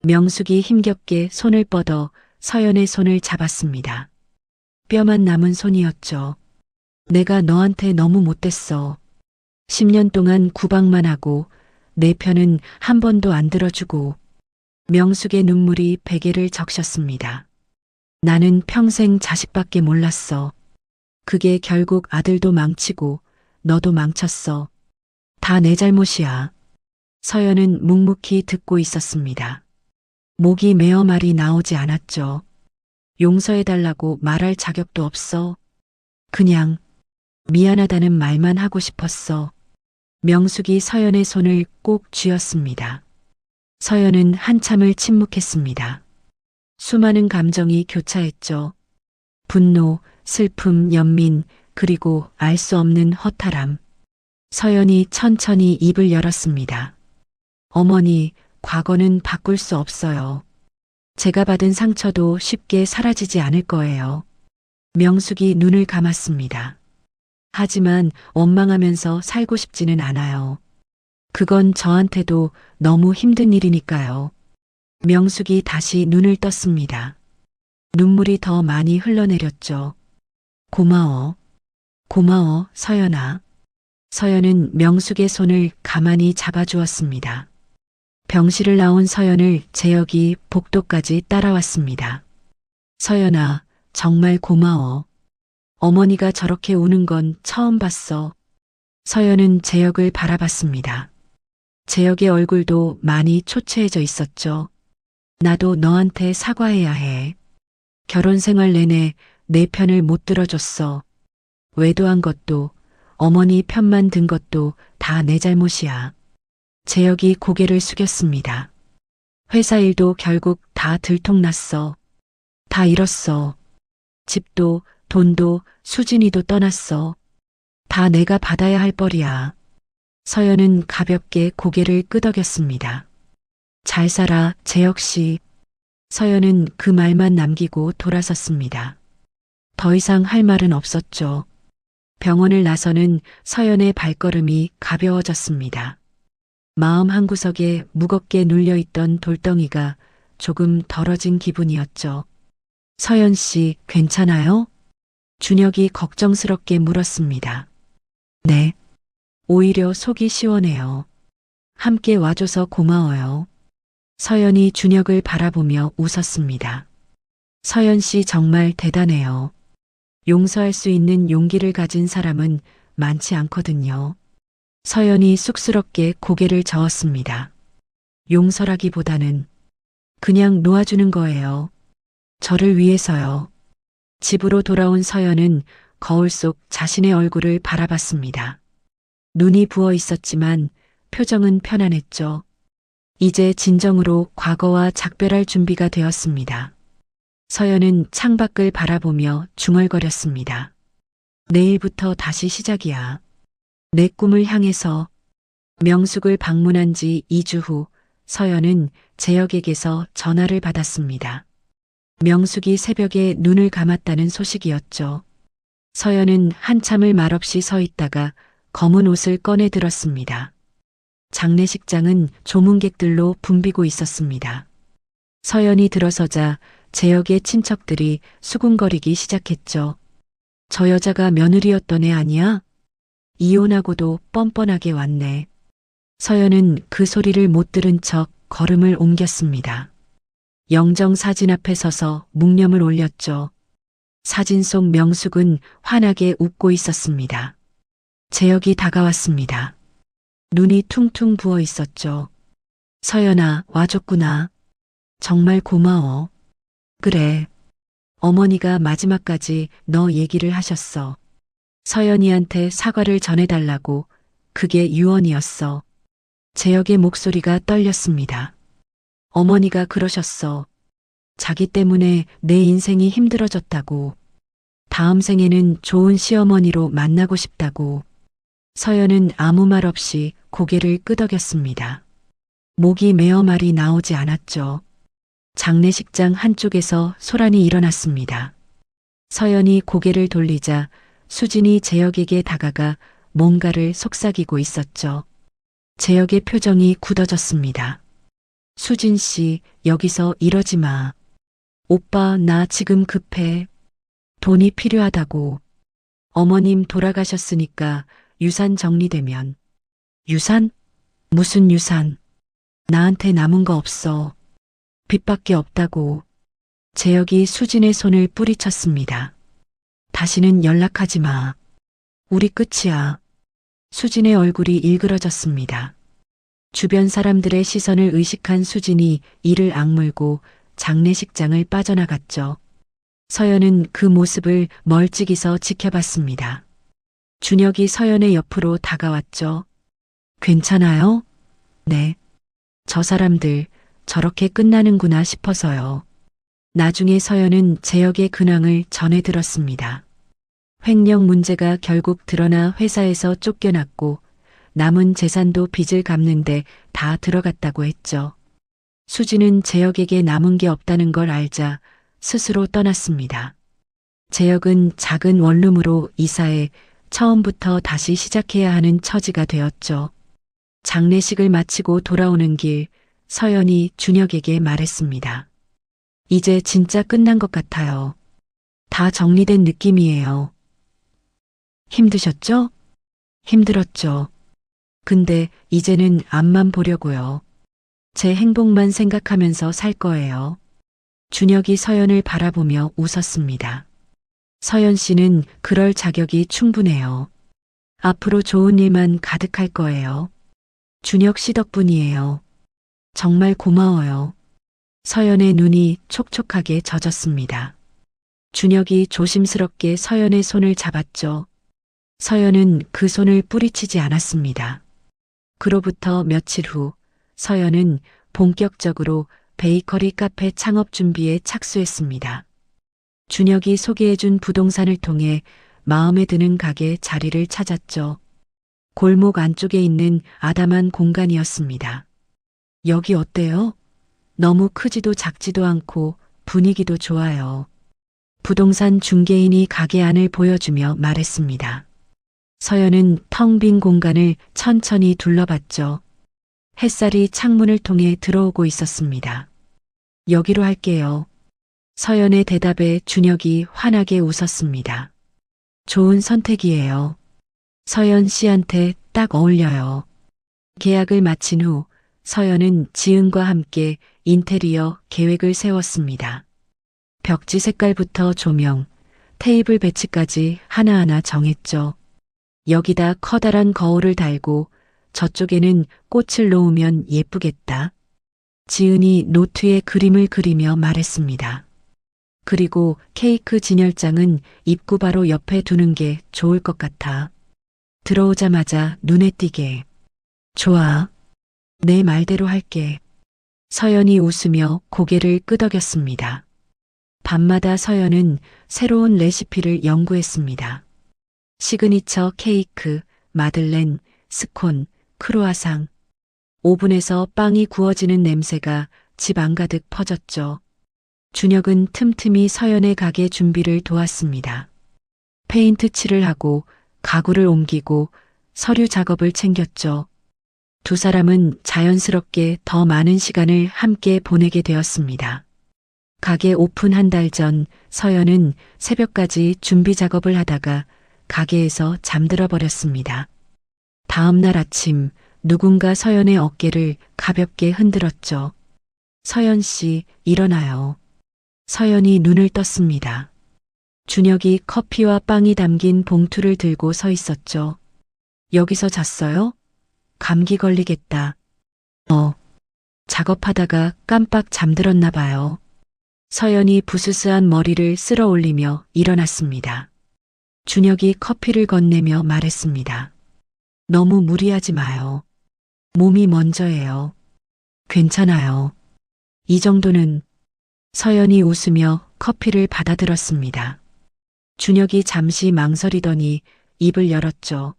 Speaker 1: 명숙이 힘겹게 손을 뻗어 서연의 손을 잡았습니다. 뼈만 남은 손이었죠. 내가 너한테 너무 못됐어. 10년 동안 구박만 하고 내 편은 한 번도 안 들어주고. 명숙의 눈물이 베개를 적셨습니다. 나는 평생 자식밖에 몰랐어. 그게 결국 아들도 망치고 너도 망쳤어. 다 내 잘못이야. 서연은 묵묵히 듣고 있었습니다. 목이 메어 말이 나오지 않았죠. 용서해달라고 말할 자격도 없어. 그냥 미안하다는 말만 하고 싶었어. 명숙이 서연의 손을 꼭 쥐었습니다. 서연은 한참을 침묵했습니다. 수많은 감정이 교차했죠. 분노, 슬픔, 연민, 그리고 알 수 없는 허탈함. 서연이 천천히 입을 열었습니다. 어머니, 과거는 바꿀 수 없어요. 제가 받은 상처도 쉽게 사라지지 않을 거예요. 명숙이 눈을 감았습니다. 하지만 원망하면서 살고 싶지는 않아요. 그건 저한테도 너무 힘든 일이니까요. 명숙이 다시 눈을 떴습니다. 눈물이 더 많이 흘러내렸죠. 고마워. 고마워, 서연아. 서연은 명숙의 손을 가만히 잡아주었습니다. 병실을 나온 서연을 재혁이 복도까지 따라왔습니다. 서연아, 정말 고마워. 어머니가 저렇게 우는 건 처음 봤어. 서연은 재혁을 바라봤습니다. 재혁의 얼굴도 많이 초췌해져 있었죠. 나도 너한테 사과해야 해. 결혼 생활 내내 내 편을 못 들어줬어. 외도한 것도 어머니 편만 든 것도 다 내 잘못이야. 재혁이 고개를 숙였습니다. 회사 일도 결국 다 들통났어. 다 잃었어. 집도 돈도 수진이도 떠났어. 다 내가 받아야 할 뻘이야. 서연은 가볍게 고개를 끄덕였습니다. 잘 살아, 재혁 씨. 서연은 그 말만 남기고 돌아섰습니다. 더 이상 할 말은 없었죠. 병원을 나서는 서연의 발걸음이 가벼워졌습니다. 마음 한구석에 무겁게 눌려있던 돌덩이가 조금 덜어진 기분이었죠. 서연 씨, 괜찮아요? 준혁이 걱정스럽게 물었습니다. 네. 오히려 속이 시원해요. 함께 와줘서 고마워요. 서연이 준혁을 바라보며 웃었습니다. 서연 씨 정말 대단해요. 용서할 수 있는 용기를 가진 사람은 많지 않거든요. 서연이 쑥스럽게 고개를 저었습니다. 용서라기보다는 그냥 놓아주는 거예요. 저를 위해서요. 집으로 돌아온 서연은 거울 속 자신의 얼굴을 바라봤습니다. 눈이 부어 있었지만 표정은 편안했죠. 이제 진정으로 과거와 작별할 준비가 되었습니다. 서연은 창밖을 바라보며 중얼거렸습니다. 내일부터 다시 시작이야. 내 꿈을 향해서. 명숙을 방문한 지 2주 후 서연은 재혁에게서 전화를 받았습니다. 명숙이 새벽에 눈을 감았다는 소식이었죠. 서연은 한참을 말없이 서 있다가 검은 옷을 꺼내 들었습니다. 장례식장은 조문객들로 붐비고 있었습니다. 서연이 들어서자 재혁의 친척들이 수군거리기 시작했죠. 저 여자가 며느리였던 애 아니야? 이혼하고도 뻔뻔하게 왔네. 서연은 그 소리를 못 들은 척 걸음을 옮겼습니다. 영정 사진 앞에 서서 묵념을 올렸죠. 사진 속 명숙은 환하게 웃고 있었습니다. 재혁이 다가왔습니다. 눈이 퉁퉁 부어 있었죠. 서연아, 와줬구나. 정말 고마워. 그래. 어머니가 마지막까지 너 얘기를 하셨어. 서연이한테 사과를 전해달라고. 그게 유언이었어. 재혁의 목소리가 떨렸습니다. 어머니가 그러셨어. 자기 때문에 내 인생이 힘들어졌다고. 다음 생에는 좋은 시어머니로 만나고 싶다고. 서연은 아무 말 없이 고개를 끄덕였습니다. 목이 메어 말이 나오지 않았죠. 장례식장 한쪽에서 소란이 일어났습니다. 서연이 고개를 돌리자 수진이 재혁에게 다가가 뭔가를 속삭이고 있었죠. 재혁의 표정이 굳어졌습니다. 수진 씨, 여기서 이러지 마. 오빠, 나 지금 급해. 돈이 필요하다고. 어머님 돌아가셨으니까 유산 정리되면. 유산? 무슨 유산? 나한테 남은 거 없어. 빚밖에 없다고. 재혁이 수진의 손을 뿌리쳤습니다. 다시는 연락하지 마. 우리 끝이야. 수진의 얼굴이 일그러졌습니다. 주변 사람들의 시선을 의식한 수진이 이를 악물고 장례식장을 빠져나갔죠. 서연은 그 모습을 멀찍이서 지켜봤습니다. 준혁이 서연의 옆으로 다가왔죠. 괜찮아요? 네. 저 사람들 저렇게 끝나는구나 싶어서요. 나중에 서연은 재혁의 근황을 전해 들었습니다. 횡령 문제가 결국 드러나 회사에서 쫓겨났고 남은 재산도 빚을 갚는데 다 들어갔다고 했죠. 수지는 재혁에게 남은 게 없다는 걸 알자 스스로 떠났습니다. 재혁은 작은 원룸으로 이사해 처음부터 다시 시작해야 하는 처지가 되었죠. 장례식을 마치고 돌아오는 길, 서연이 준혁에게 말했습니다. 이제 진짜 끝난 것 같아요. 다 정리된 느낌이에요. 힘드셨죠? 힘들었죠. 근데 이제는 앞만 보려고요. 제 행복만 생각하면서 살 거예요. 준혁이 서연을 바라보며 웃었습니다. 서연 씨는 그럴 자격이 충분해요. 앞으로 좋은 일만 가득할 거예요. 준혁 씨 덕분이에요. 정말 고마워요. 서연의 눈이 촉촉하게 젖었습니다. 준혁이 조심스럽게 서연의 손을 잡았죠. 서연은 그 손을 뿌리치지 않았습니다. 그로부터 며칠 후 서연은 본격적으로 베이커리 카페 창업 준비에 착수했습니다. 준혁이 소개해준 부동산을 통해 마음에 드는 가게 자리를 찾았죠. 골목 안쪽에 있는 아담한 공간이었습니다. 여기 어때요? 너무 크지도 작지도 않고 분위기도 좋아요. 부동산 중개인이 가게 안을 보여주며 말했습니다. 서연은 텅 빈 공간을 천천히 둘러봤죠. 햇살이 창문을 통해 들어오고 있었습니다. 여기로 할게요. 서연의 대답에 준혁이 환하게 웃었습니다. 좋은 선택이에요. 서연 씨한테 딱 어울려요. 계약을 마친 후 서연은 지은과 함께 인테리어 계획을 세웠습니다. 벽지 색깔부터 조명, 테이블 배치까지 하나하나 정했죠. 여기다 커다란 거울을 달고 저쪽에는 꽃을 놓으면 예쁘겠다. 지은이 노트에 그림을 그리며 말했습니다. 그리고 케이크 진열장은 입구 바로 옆에 두는 게 좋을 것 같아. 들어오자마자 눈에 띄게. 좋아. 내 말대로 할게. 서연이 웃으며 고개를 끄덕였습니다. 밤마다 서연은 새로운 레시피를 연구했습니다. 시그니처 케이크, 마들렌, 스콘, 크루아상. 오븐에서 빵이 구워지는 냄새가 집 안가득 퍼졌죠. 준혁은 틈틈이 서연의 가게 준비를 도왔습니다. 페인트 칠을 하고 가구를 옮기고 서류 작업을 챙겼죠. 두 사람은 자연스럽게 더 많은 시간을 함께 보내게 되었습니다. 가게 오픈 한 달 전 서연은 새벽까지 준비 작업을 하다가 가게에서 잠들어 버렸습니다. 다음 날 아침 누군가 서연의 어깨를 가볍게 흔들었죠. 서연 씨, 일어나요. 서연이 눈을 떴습니다. 준혁이 커피와 빵이 담긴 봉투를 들고 서 있었죠. 여기서 잤어요? 감기 걸리겠다. 작업하다가 깜빡 잠들었나 봐요. 서연이 부스스한 머리를 쓸어 올리며 일어났습니다. 준혁이 커피를 건네며 말했습니다. 너무 무리하지 마요. 몸이 먼저예요. 괜찮아요. 이 정도는. 서연이 웃으며 커피를 받아들었습니다. 준혁이 잠시 망설이더니 입을 열었죠.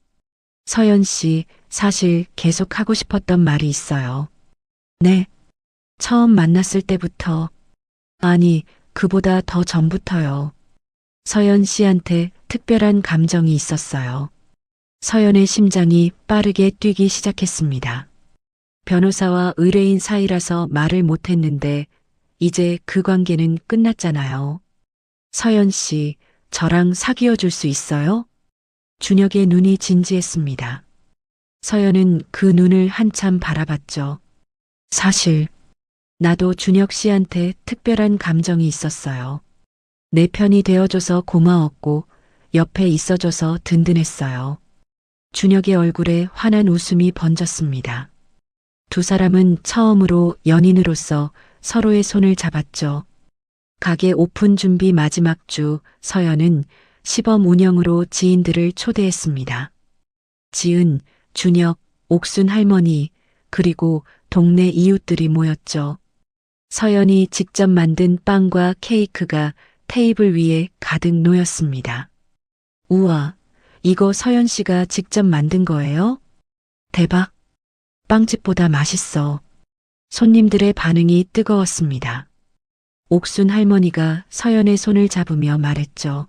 Speaker 1: 서연 씨, 사실 계속 하고 싶었던 말이 있어요. 네. 처음 만났을 때부터. 아니, 그보다 더 전부터요. 서연 씨한테 특별한 감정이 있었어요. 서연의 심장이 빠르게 뛰기 시작했습니다. 변호사와 의뢰인 사이라서 말을 못했는데 이제 그 관계는 끝났잖아요. 서연 씨, 저랑 사귀어 줄 수 있어요? 준혁의 눈이 진지했습니다. 서연은 그 눈을 한참 바라봤죠. 사실 나도 준혁 씨한테 특별한 감정이 있었어요. 내 편이 되어줘서 고마웠고 옆에 있어줘서 든든했어요. 준혁의 얼굴에 환한 웃음이 번졌습니다. 두 사람은 처음으로 연인으로서 서로의 손을 잡았죠. 가게 오픈 준비 마지막 주 서연은 시범 운영으로 지인들을 초대했습니다. 지은, 준혁, 옥순 할머니, 그리고 동네 이웃들이 모였죠. 서연이 직접 만든 빵과 케이크가 테이블 위에 가득 놓였습니다. 우와, 이거 서연 씨가 직접 만든 거예요? 대박. 빵집보다 맛있어. 손님들의 반응이 뜨거웠습니다. 옥순 할머니가 서연의 손을 잡으며 말했죠.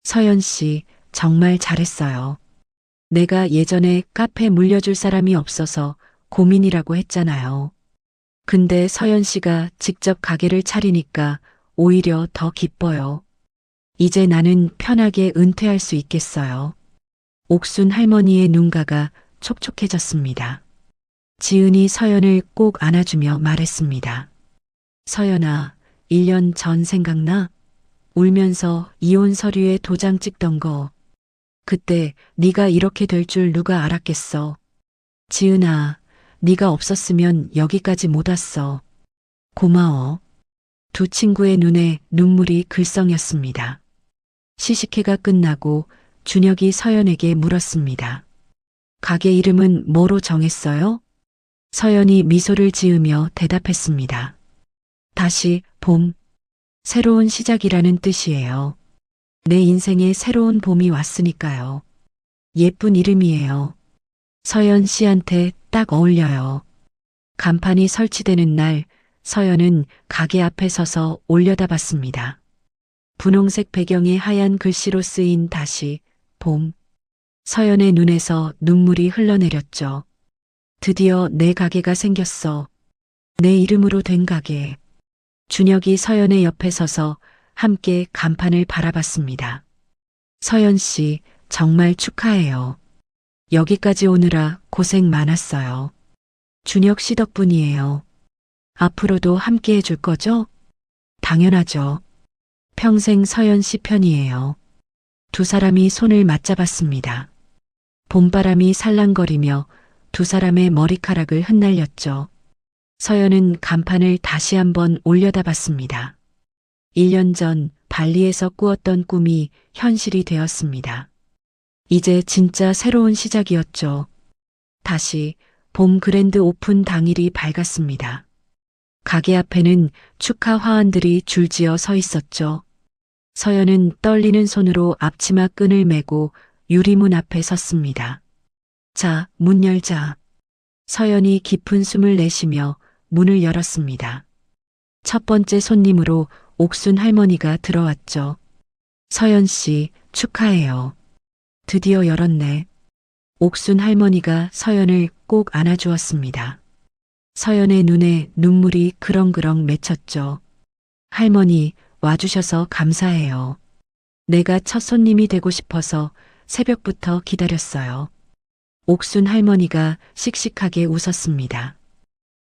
Speaker 1: 서연 씨, 정말 잘했어요. 내가 예전에 카페 물려줄 사람이 없어서 고민이라고 했잖아요. 근데 서연 씨가 직접 가게를 차리니까 오히려 더 기뻐요. 이제 나는 편하게 은퇴할 수 있겠어요. 옥순 할머니의 눈가가 촉촉해졌습니다. 지은이 서연을 꼭 안아주며 말했습니다. 서연아, 1년 전 생각나? 울면서 이혼 서류에 도장 찍던 거. 그때 네가 이렇게 될 줄 누가 알았겠어. 지은아, 네가 없었으면 여기까지 못 왔어. 고마워. 두 친구의 눈에 눈물이 글썽였습니다. 시식회가 끝나고 준혁이 서연에게 물었습니다. 가게 이름은 뭐로 정했어요? 서연이 미소를 지으며 대답했습니다. 다시 봄. 새로운 시작이라는 뜻이에요. 내 인생에 새로운 봄이 왔으니까요. 예쁜 이름이에요. 서연 씨한테 딱 어울려요. 간판이 설치되는 날, 서연은 가게 앞에 서서 올려다봤습니다. 분홍색 배경에 하얀 글씨로 쓰인 다시 봄. 서연의 눈에서 눈물이 흘러내렸죠. 드디어 내 가게가 생겼어. 내 이름으로 된 가게. 준혁이 서연의 옆에 서서 함께 간판을 바라봤습니다. 서연 씨, 정말 축하해요. 여기까지 오느라 고생 많았어요. 준혁 씨 덕분이에요. 앞으로도 함께 해줄 거죠? 당연하죠. 평생 서연 씨 편이에요. 두 사람이 손을 맞잡았습니다. 봄바람이 살랑거리며 두 사람의 머리카락을 흩날렸죠. 서연은 간판을 다시 한번 올려다봤습니다. 1년 전 발리에서 꾸었던 꿈이 현실이 되었습니다. 이제 진짜 새로운 시작이었죠. 다시 봄 그랜드 오픈 당일이 밝았습니다. 가게 앞에는 축하 화환들이 줄지어 서 있었죠. 서연은 떨리는 손으로 앞치마 끈을 메고 유리문 앞에 섰습니다. 자, 문 열자. 서연이 깊은 숨을 내쉬며 문을 열었습니다. 첫 번째 손님으로 옥순 할머니가 들어왔죠. 서연 씨, 축하해요. 드디어 열었네. 옥순 할머니가 서연을 꼭 안아주었습니다. 서연의 눈에 눈물이 그렁그렁 맺혔죠. 할머니, 와주셔서 감사해요. 내가 첫 손님이 되고 싶어서 새벽부터 기다렸어요. 옥순 할머니가 씩씩하게 웃었습니다.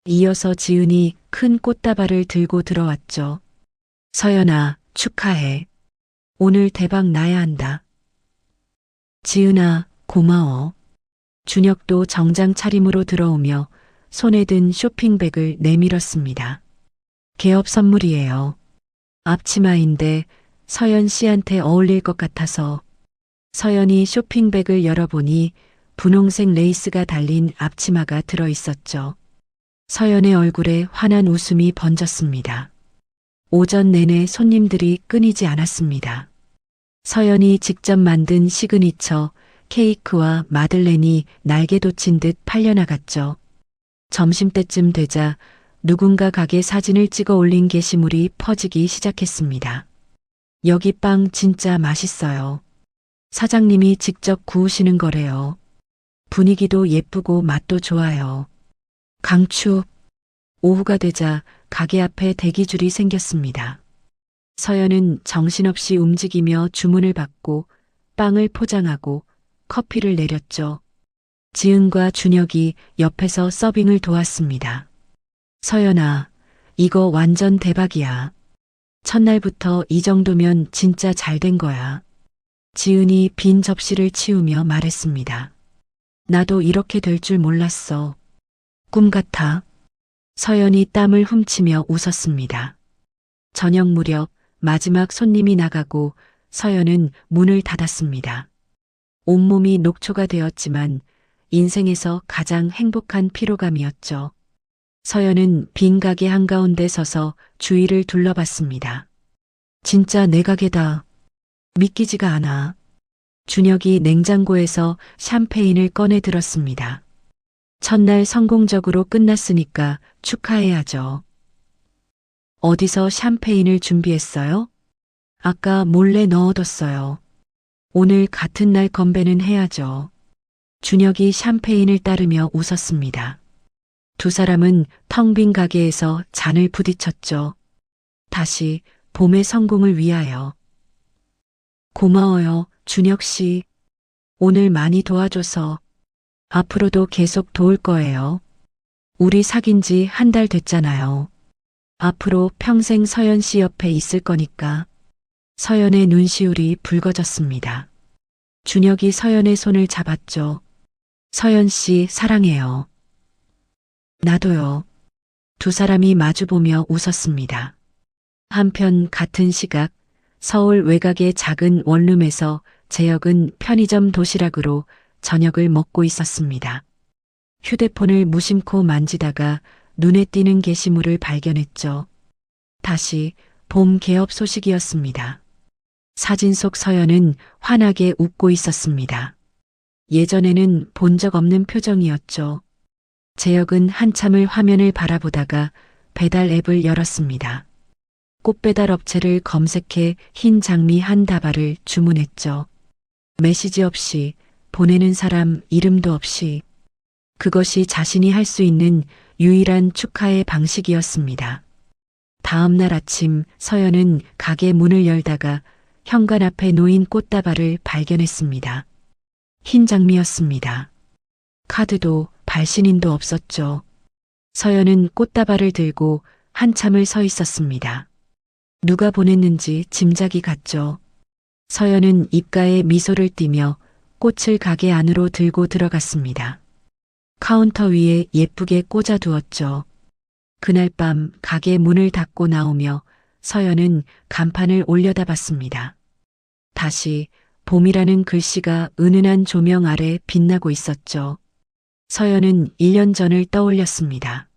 Speaker 1: 이어서 지은이 큰 꽃다발을 들고 들어왔죠. 서연아, 축하해. 오늘 대박 나야 한다. 지은아, 고마워. 준혁도 정장 차림으로 들어오며 손에 든 쇼핑백을 내밀었습니다. 개업 선물이에요. 앞치마인데 서연 씨한테 어울릴 것 같아서. 서연이 쇼핑백을 열어보니 분홍색 레이스가 달린 앞치마가 들어 있었죠. 서연의 얼굴에 환한 웃음이 번졌습니다. 오전 내내 손님들이 끊이지 않았습니다. 서연이 직접 만든 시그니처 케이크와 마들렌이 날개 돋친 듯 팔려나갔죠. 점심때쯤 되자 누군가 가게 사진을 찍어 올린 게시물이 퍼지기 시작했습니다. 여기 빵 진짜 맛있어요. 사장님이 직접 구우시는 거래요. 분위기도 예쁘고 맛도 좋아요. 강추. 오후가 되자 가게 앞에 대기줄이 생겼습니다. 서연은 정신없이 움직이며 주문을 받고 빵을 포장하고 커피를 내렸죠. 지은과 준혁이 옆에서 서빙을 도왔습니다. 서연아, 이거 완전 대박이야. 첫날부터 이 정도면 진짜 잘 된 거야. 지은이 빈 접시를 치우며 말했습니다. 나도 이렇게 될 줄 몰랐어. 꿈 같아. 서연이 땀을 훔치며 웃었습니다. 저녁 무렵 마지막 손님이 나가고 서연은 문을 닫았습니다. 온몸이 녹초가 되었지만 인생에서 가장 행복한 피로감이었죠. 서연은 빈 가게 한가운데 서서 주위를 둘러봤습니다. 진짜 내 가게다. 믿기지가 않아. 준혁이 냉장고에서 샴페인을 꺼내 들었습니다. 첫날 성공적으로 끝났으니까 축하해야죠. 어디서 샴페인을 준비했어요? 아까 몰래 넣어뒀어요. 오늘 같은 날 건배는 해야죠. 준혁이 샴페인을 따르며 웃었습니다. 두 사람은 텅 빈 가게에서 잔을 부딪혔죠. 다시 봄의 성공을 위하여. 고마워요, 준혁 씨. 오늘 많이 도와줘서. 앞으로도 계속 도울 거예요. 우리 사귄 지 한 달 됐잖아요. 앞으로 평생 서연 씨 옆에 있을 거니까. 서연의 눈시울이 붉어졌습니다. 준혁이 서연의 손을 잡았죠. 서연 씨 사랑해요. 나도요. 두 사람이 마주보며 웃었습니다. 한편 같은 시각 서울 외곽의 작은 원룸에서 재혁은 편의점 도시락으로 저녁을 먹고 있었습니다. 휴대폰을 무심코 만지다가 눈에 띄는 게시물을 발견했죠. 다시 봄 개업 소식이었습니다. 사진 속 서연은 환하게 웃고 있었습니다. 예전에는 본 적 없는 표정이었죠. 재혁은 한참을 화면을 바라보다가 배달 앱을 열었습니다. 꽃배달 업체를 검색해 흰 장미 한 다발을 주문했죠. 메시지 없이, 보내는 사람 이름도 없이. 그것이 자신이 할 수 있는 유일한 축하의 방식이었습니다. 다음 날 아침 서연은 가게 문을 열다가 현관 앞에 놓인 꽃다발을 발견했습니다. 흰 장미였습니다. 카드도 발신인도 없었죠. 서연은 꽃다발을 들고 한참을 서 있었습니다. 누가 보냈는지 짐작이 갔죠. 서연은 입가에 미소를 띠며 꽃을 가게 안으로 들고 들어갔습니다. 카운터 위에 예쁘게 꽂아두었죠. 그날 밤 가게 문을 닫고 나오며 서연은 간판을 올려다봤습니다. 다시 봄이라는 글씨가 은은한 조명 아래 빛나고 있었죠. 서연은 1년 전을 떠올렸습니다.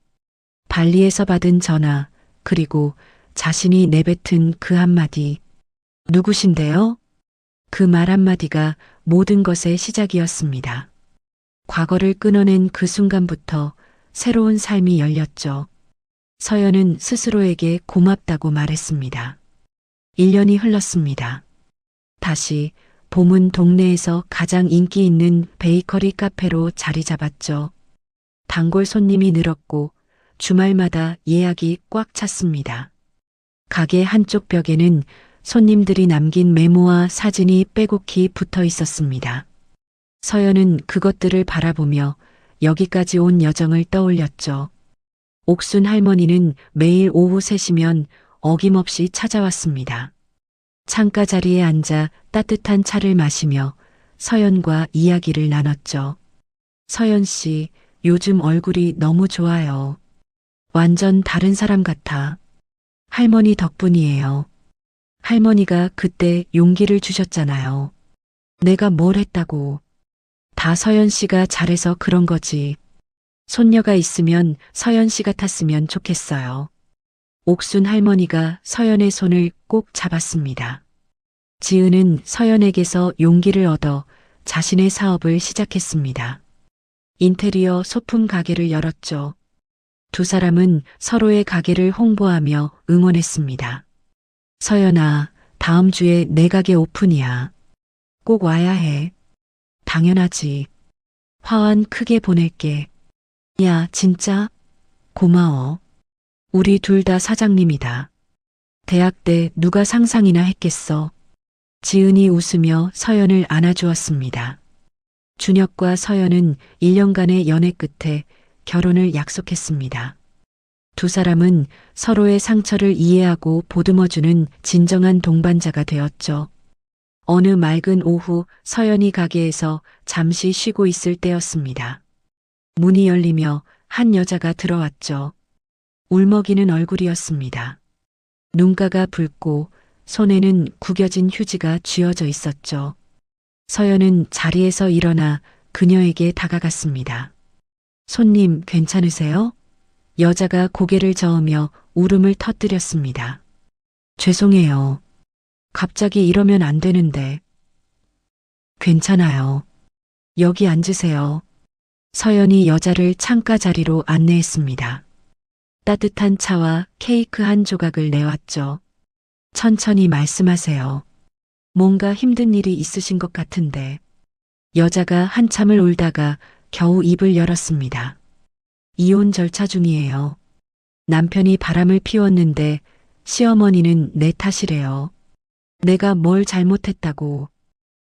Speaker 1: 발리에서 받은 전화, 그리고 자신이 내뱉은 그 한마디. 누구신데요? 그 말 한마디가 모든 것의 시작이었습니다. 과거를 끊어낸 그 순간부터 새로운 삶이 열렸죠. 서연은 스스로에게 고맙다고 말했습니다. 1년이 흘렀습니다. 다시 봄은 동네에서 가장 인기 있는 베이커리 카페로 자리 잡았죠. 단골 손님이 늘었고 주말마다 예약이 꽉 찼습니다. 가게 한쪽 벽에는 손님들이 남긴 메모와 사진이 빼곡히 붙어 있었습니다. 서연은 그것들을 바라보며 여기까지 온 여정을 떠올렸죠. 옥순 할머니는 매일 오후 3시면 어김없이 찾아왔습니다. 창가 자리에 앉아 따뜻한 차를 마시며 서연과 이야기를 나눴죠. 서연 씨, 요즘 얼굴이 너무 좋아요. 완전 다른 사람 같아. 할머니 덕분이에요. 할머니가 그때 용기를 주셨잖아요. 내가 뭘 했다고. 다 서연 씨가 잘해서 그런 거지. 손녀가 있으면 서연 씨 같았으면 좋겠어요. 옥순 할머니가 서연의 손을 꼭 잡았습니다. 지은은 서연에게서 용기를 얻어 자신의 사업을 시작했습니다. 인테리어 소품 가게를 열었죠. 두 사람은 서로의 가게를 홍보하며 응원했습니다. 서연아, 다음 주에 내 가게 오픈이야. 꼭 와야 해. 당연하지. 화환 크게 보낼게. 야, 진짜? 고마워. 우리 둘 다 사장님이다. 대학 때 누가 상상이나 했겠어. 지은이 웃으며 서연을 안아주었습니다. 준혁과 서연은 1년간의 연애 끝에 결혼을 약속했습니다. 두 사람은 서로의 상처를 이해하고 보듬어주는 진정한 동반자가 되었죠. 어느 맑은 오후 서연이 가게에서 잠시 쉬고 있을 때였습니다. 문이 열리며 한 여자가 들어왔죠. 울먹이는 얼굴이었습니다. 눈가가 붉고 손에는 구겨진 휴지가 쥐어져 있었죠. 서연은 자리에서 일어나 그녀에게 다가갔습니다. 손님 괜찮으세요? 여자가 고개를 저으며 울음을 터뜨렸습니다. 죄송해요. 갑자기 이러면 안 되는데. 괜찮아요. 여기 앉으세요. 서연이 여자를 창가 자리로 안내했습니다. 따뜻한 차와 케이크 한 조각을 내왔죠. 천천히 말씀하세요. 뭔가 힘든 일이 있으신 것 같은데. 여자가 한참을 울다가 겨우 입을 열었습니다. 이혼 절차 중이에요. 남편이 바람을 피웠는데 시어머니는 내 탓이래요. 내가 뭘 잘못했다고.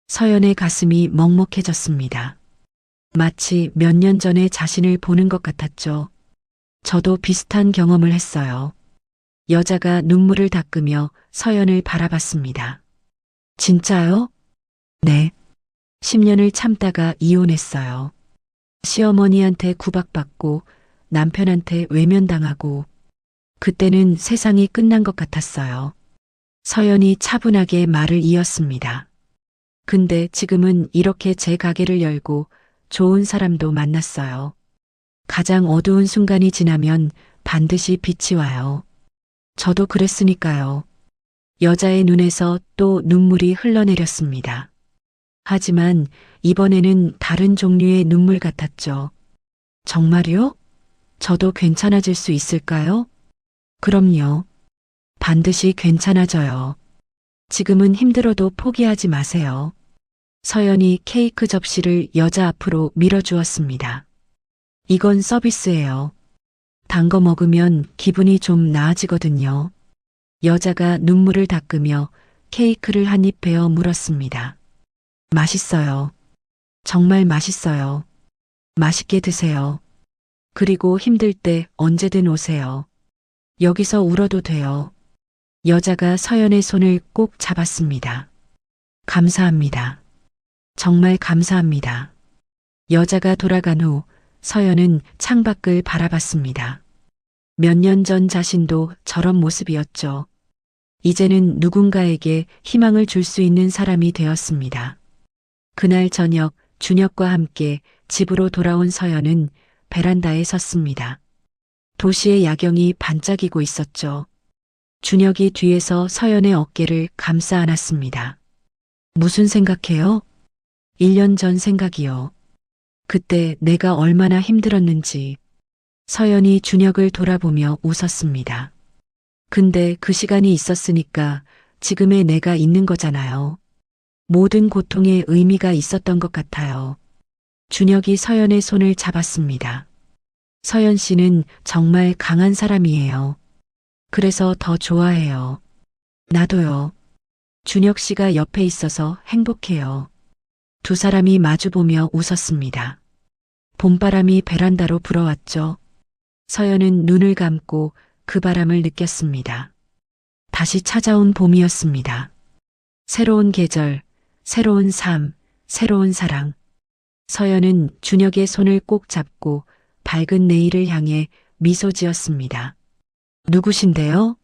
Speaker 1: 서연의 가슴이 먹먹해졌습니다. 마치 몇 년 전에 자신을 보는 것 같았죠. 저도 비슷한 경험을 했어요. 여자가 눈물을 닦으며 서연을 바라봤습니다. 진짜요? 네. 10년을 참다가 이혼했어요. 시어머니한테 구박받고 남편한테 외면당하고 그때는 세상이 끝난 것 같았어요. 서연이 차분하게 말을 이었습니다. 근데 지금은 이렇게 제 가게를 열고 좋은 사람도 만났어요. 가장 어두운 순간이 지나면 반드시 빛이 와요. 저도 그랬으니까요. 여자의 눈에서 또 눈물이 흘러내렸습니다. 하지만 이번에는 다른 종류의 눈물 같았죠. 정말요? 저도 괜찮아질 수 있을까요? 그럼요. 반드시 괜찮아져요. 지금은 힘들어도 포기하지 마세요. 서연이 케이크 접시를 여자 앞으로 밀어주었습니다. 이건 서비스예요. 단 거 먹으면 기분이 좀 나아지거든요. 여자가 눈물을 닦으며 케이크를 한 입 베어 물었습니다. 맛있어요. 정말 맛있어요. 맛있게 드세요. 그리고 힘들 때 언제든 오세요. 여기서 울어도 돼요. 여자가 서연의 손을 꼭 잡았습니다. 감사합니다. 정말 감사합니다. 여자가 돌아간 후 서연은 창밖을 바라봤습니다. 몇 년 전 자신도 저런 모습이었죠. 이제는 누군가에게 희망을 줄 수 있는 사람이 되었습니다. 그날 저녁 준혁과 함께 집으로 돌아온 서연은 베란다에 섰습니다. 도시의 야경이 반짝이고 있었죠. 준혁이 뒤에서 서연의 어깨를 감싸 안았습니다. 무슨 생각해요? 1년 전 생각이요. 그때 내가 얼마나 힘들었는지. 서연이 준혁을 돌아보며 웃었습니다. 근데 그 시간이 있었으니까 지금의 내가 있는 거잖아요. 모든 고통에 의미가 있었던 것 같아요. 준혁이 서연의 손을 잡았습니다. 서연 씨는 정말 강한 사람이에요. 그래서 더 좋아해요. 나도요. 준혁 씨가 옆에 있어서 행복해요. 두 사람이 마주보며 웃었습니다. 봄바람이 베란다로 불어왔죠. 서연은 눈을 감고 그 바람을 느꼈습니다. 다시 찾아온 봄이었습니다. 새로운 계절, 새로운 삶, 새로운 사랑. 서연은 준혁의 손을 꼭 잡고 밝은 내일을 향해 미소 지었습니다. 누구신데요?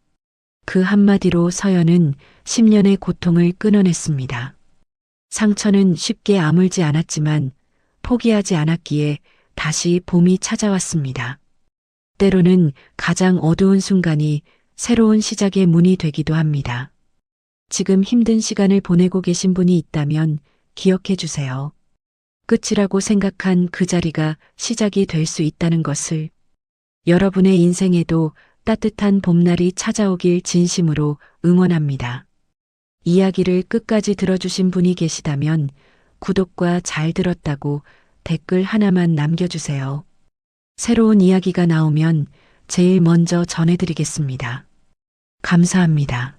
Speaker 1: 그 한마디로 서연은 10년의 고통을 끊어냈습니다. 상처는 쉽게 아물지 않았지만 포기하지 않았기에 다시 봄이 찾아왔습니다. 때로는 가장 어두운 순간이 새로운 시작의 문이 되기도 합니다. 지금 힘든 시간을 보내고 계신 분이 있다면 기억해 주세요. 끝이라고 생각한 그 자리가 시작이 될 수 있다는 것을. 여러분의 인생에도 따뜻한 봄날이 찾아오길 진심으로 응원합니다. 이야기를 끝까지 들어주신 분이 계시다면 구독과 잘 들었다고 댓글 하나만 남겨주세요. 새로운 이야기가 나오면 제일 먼저 전해드리겠습니다. 감사합니다.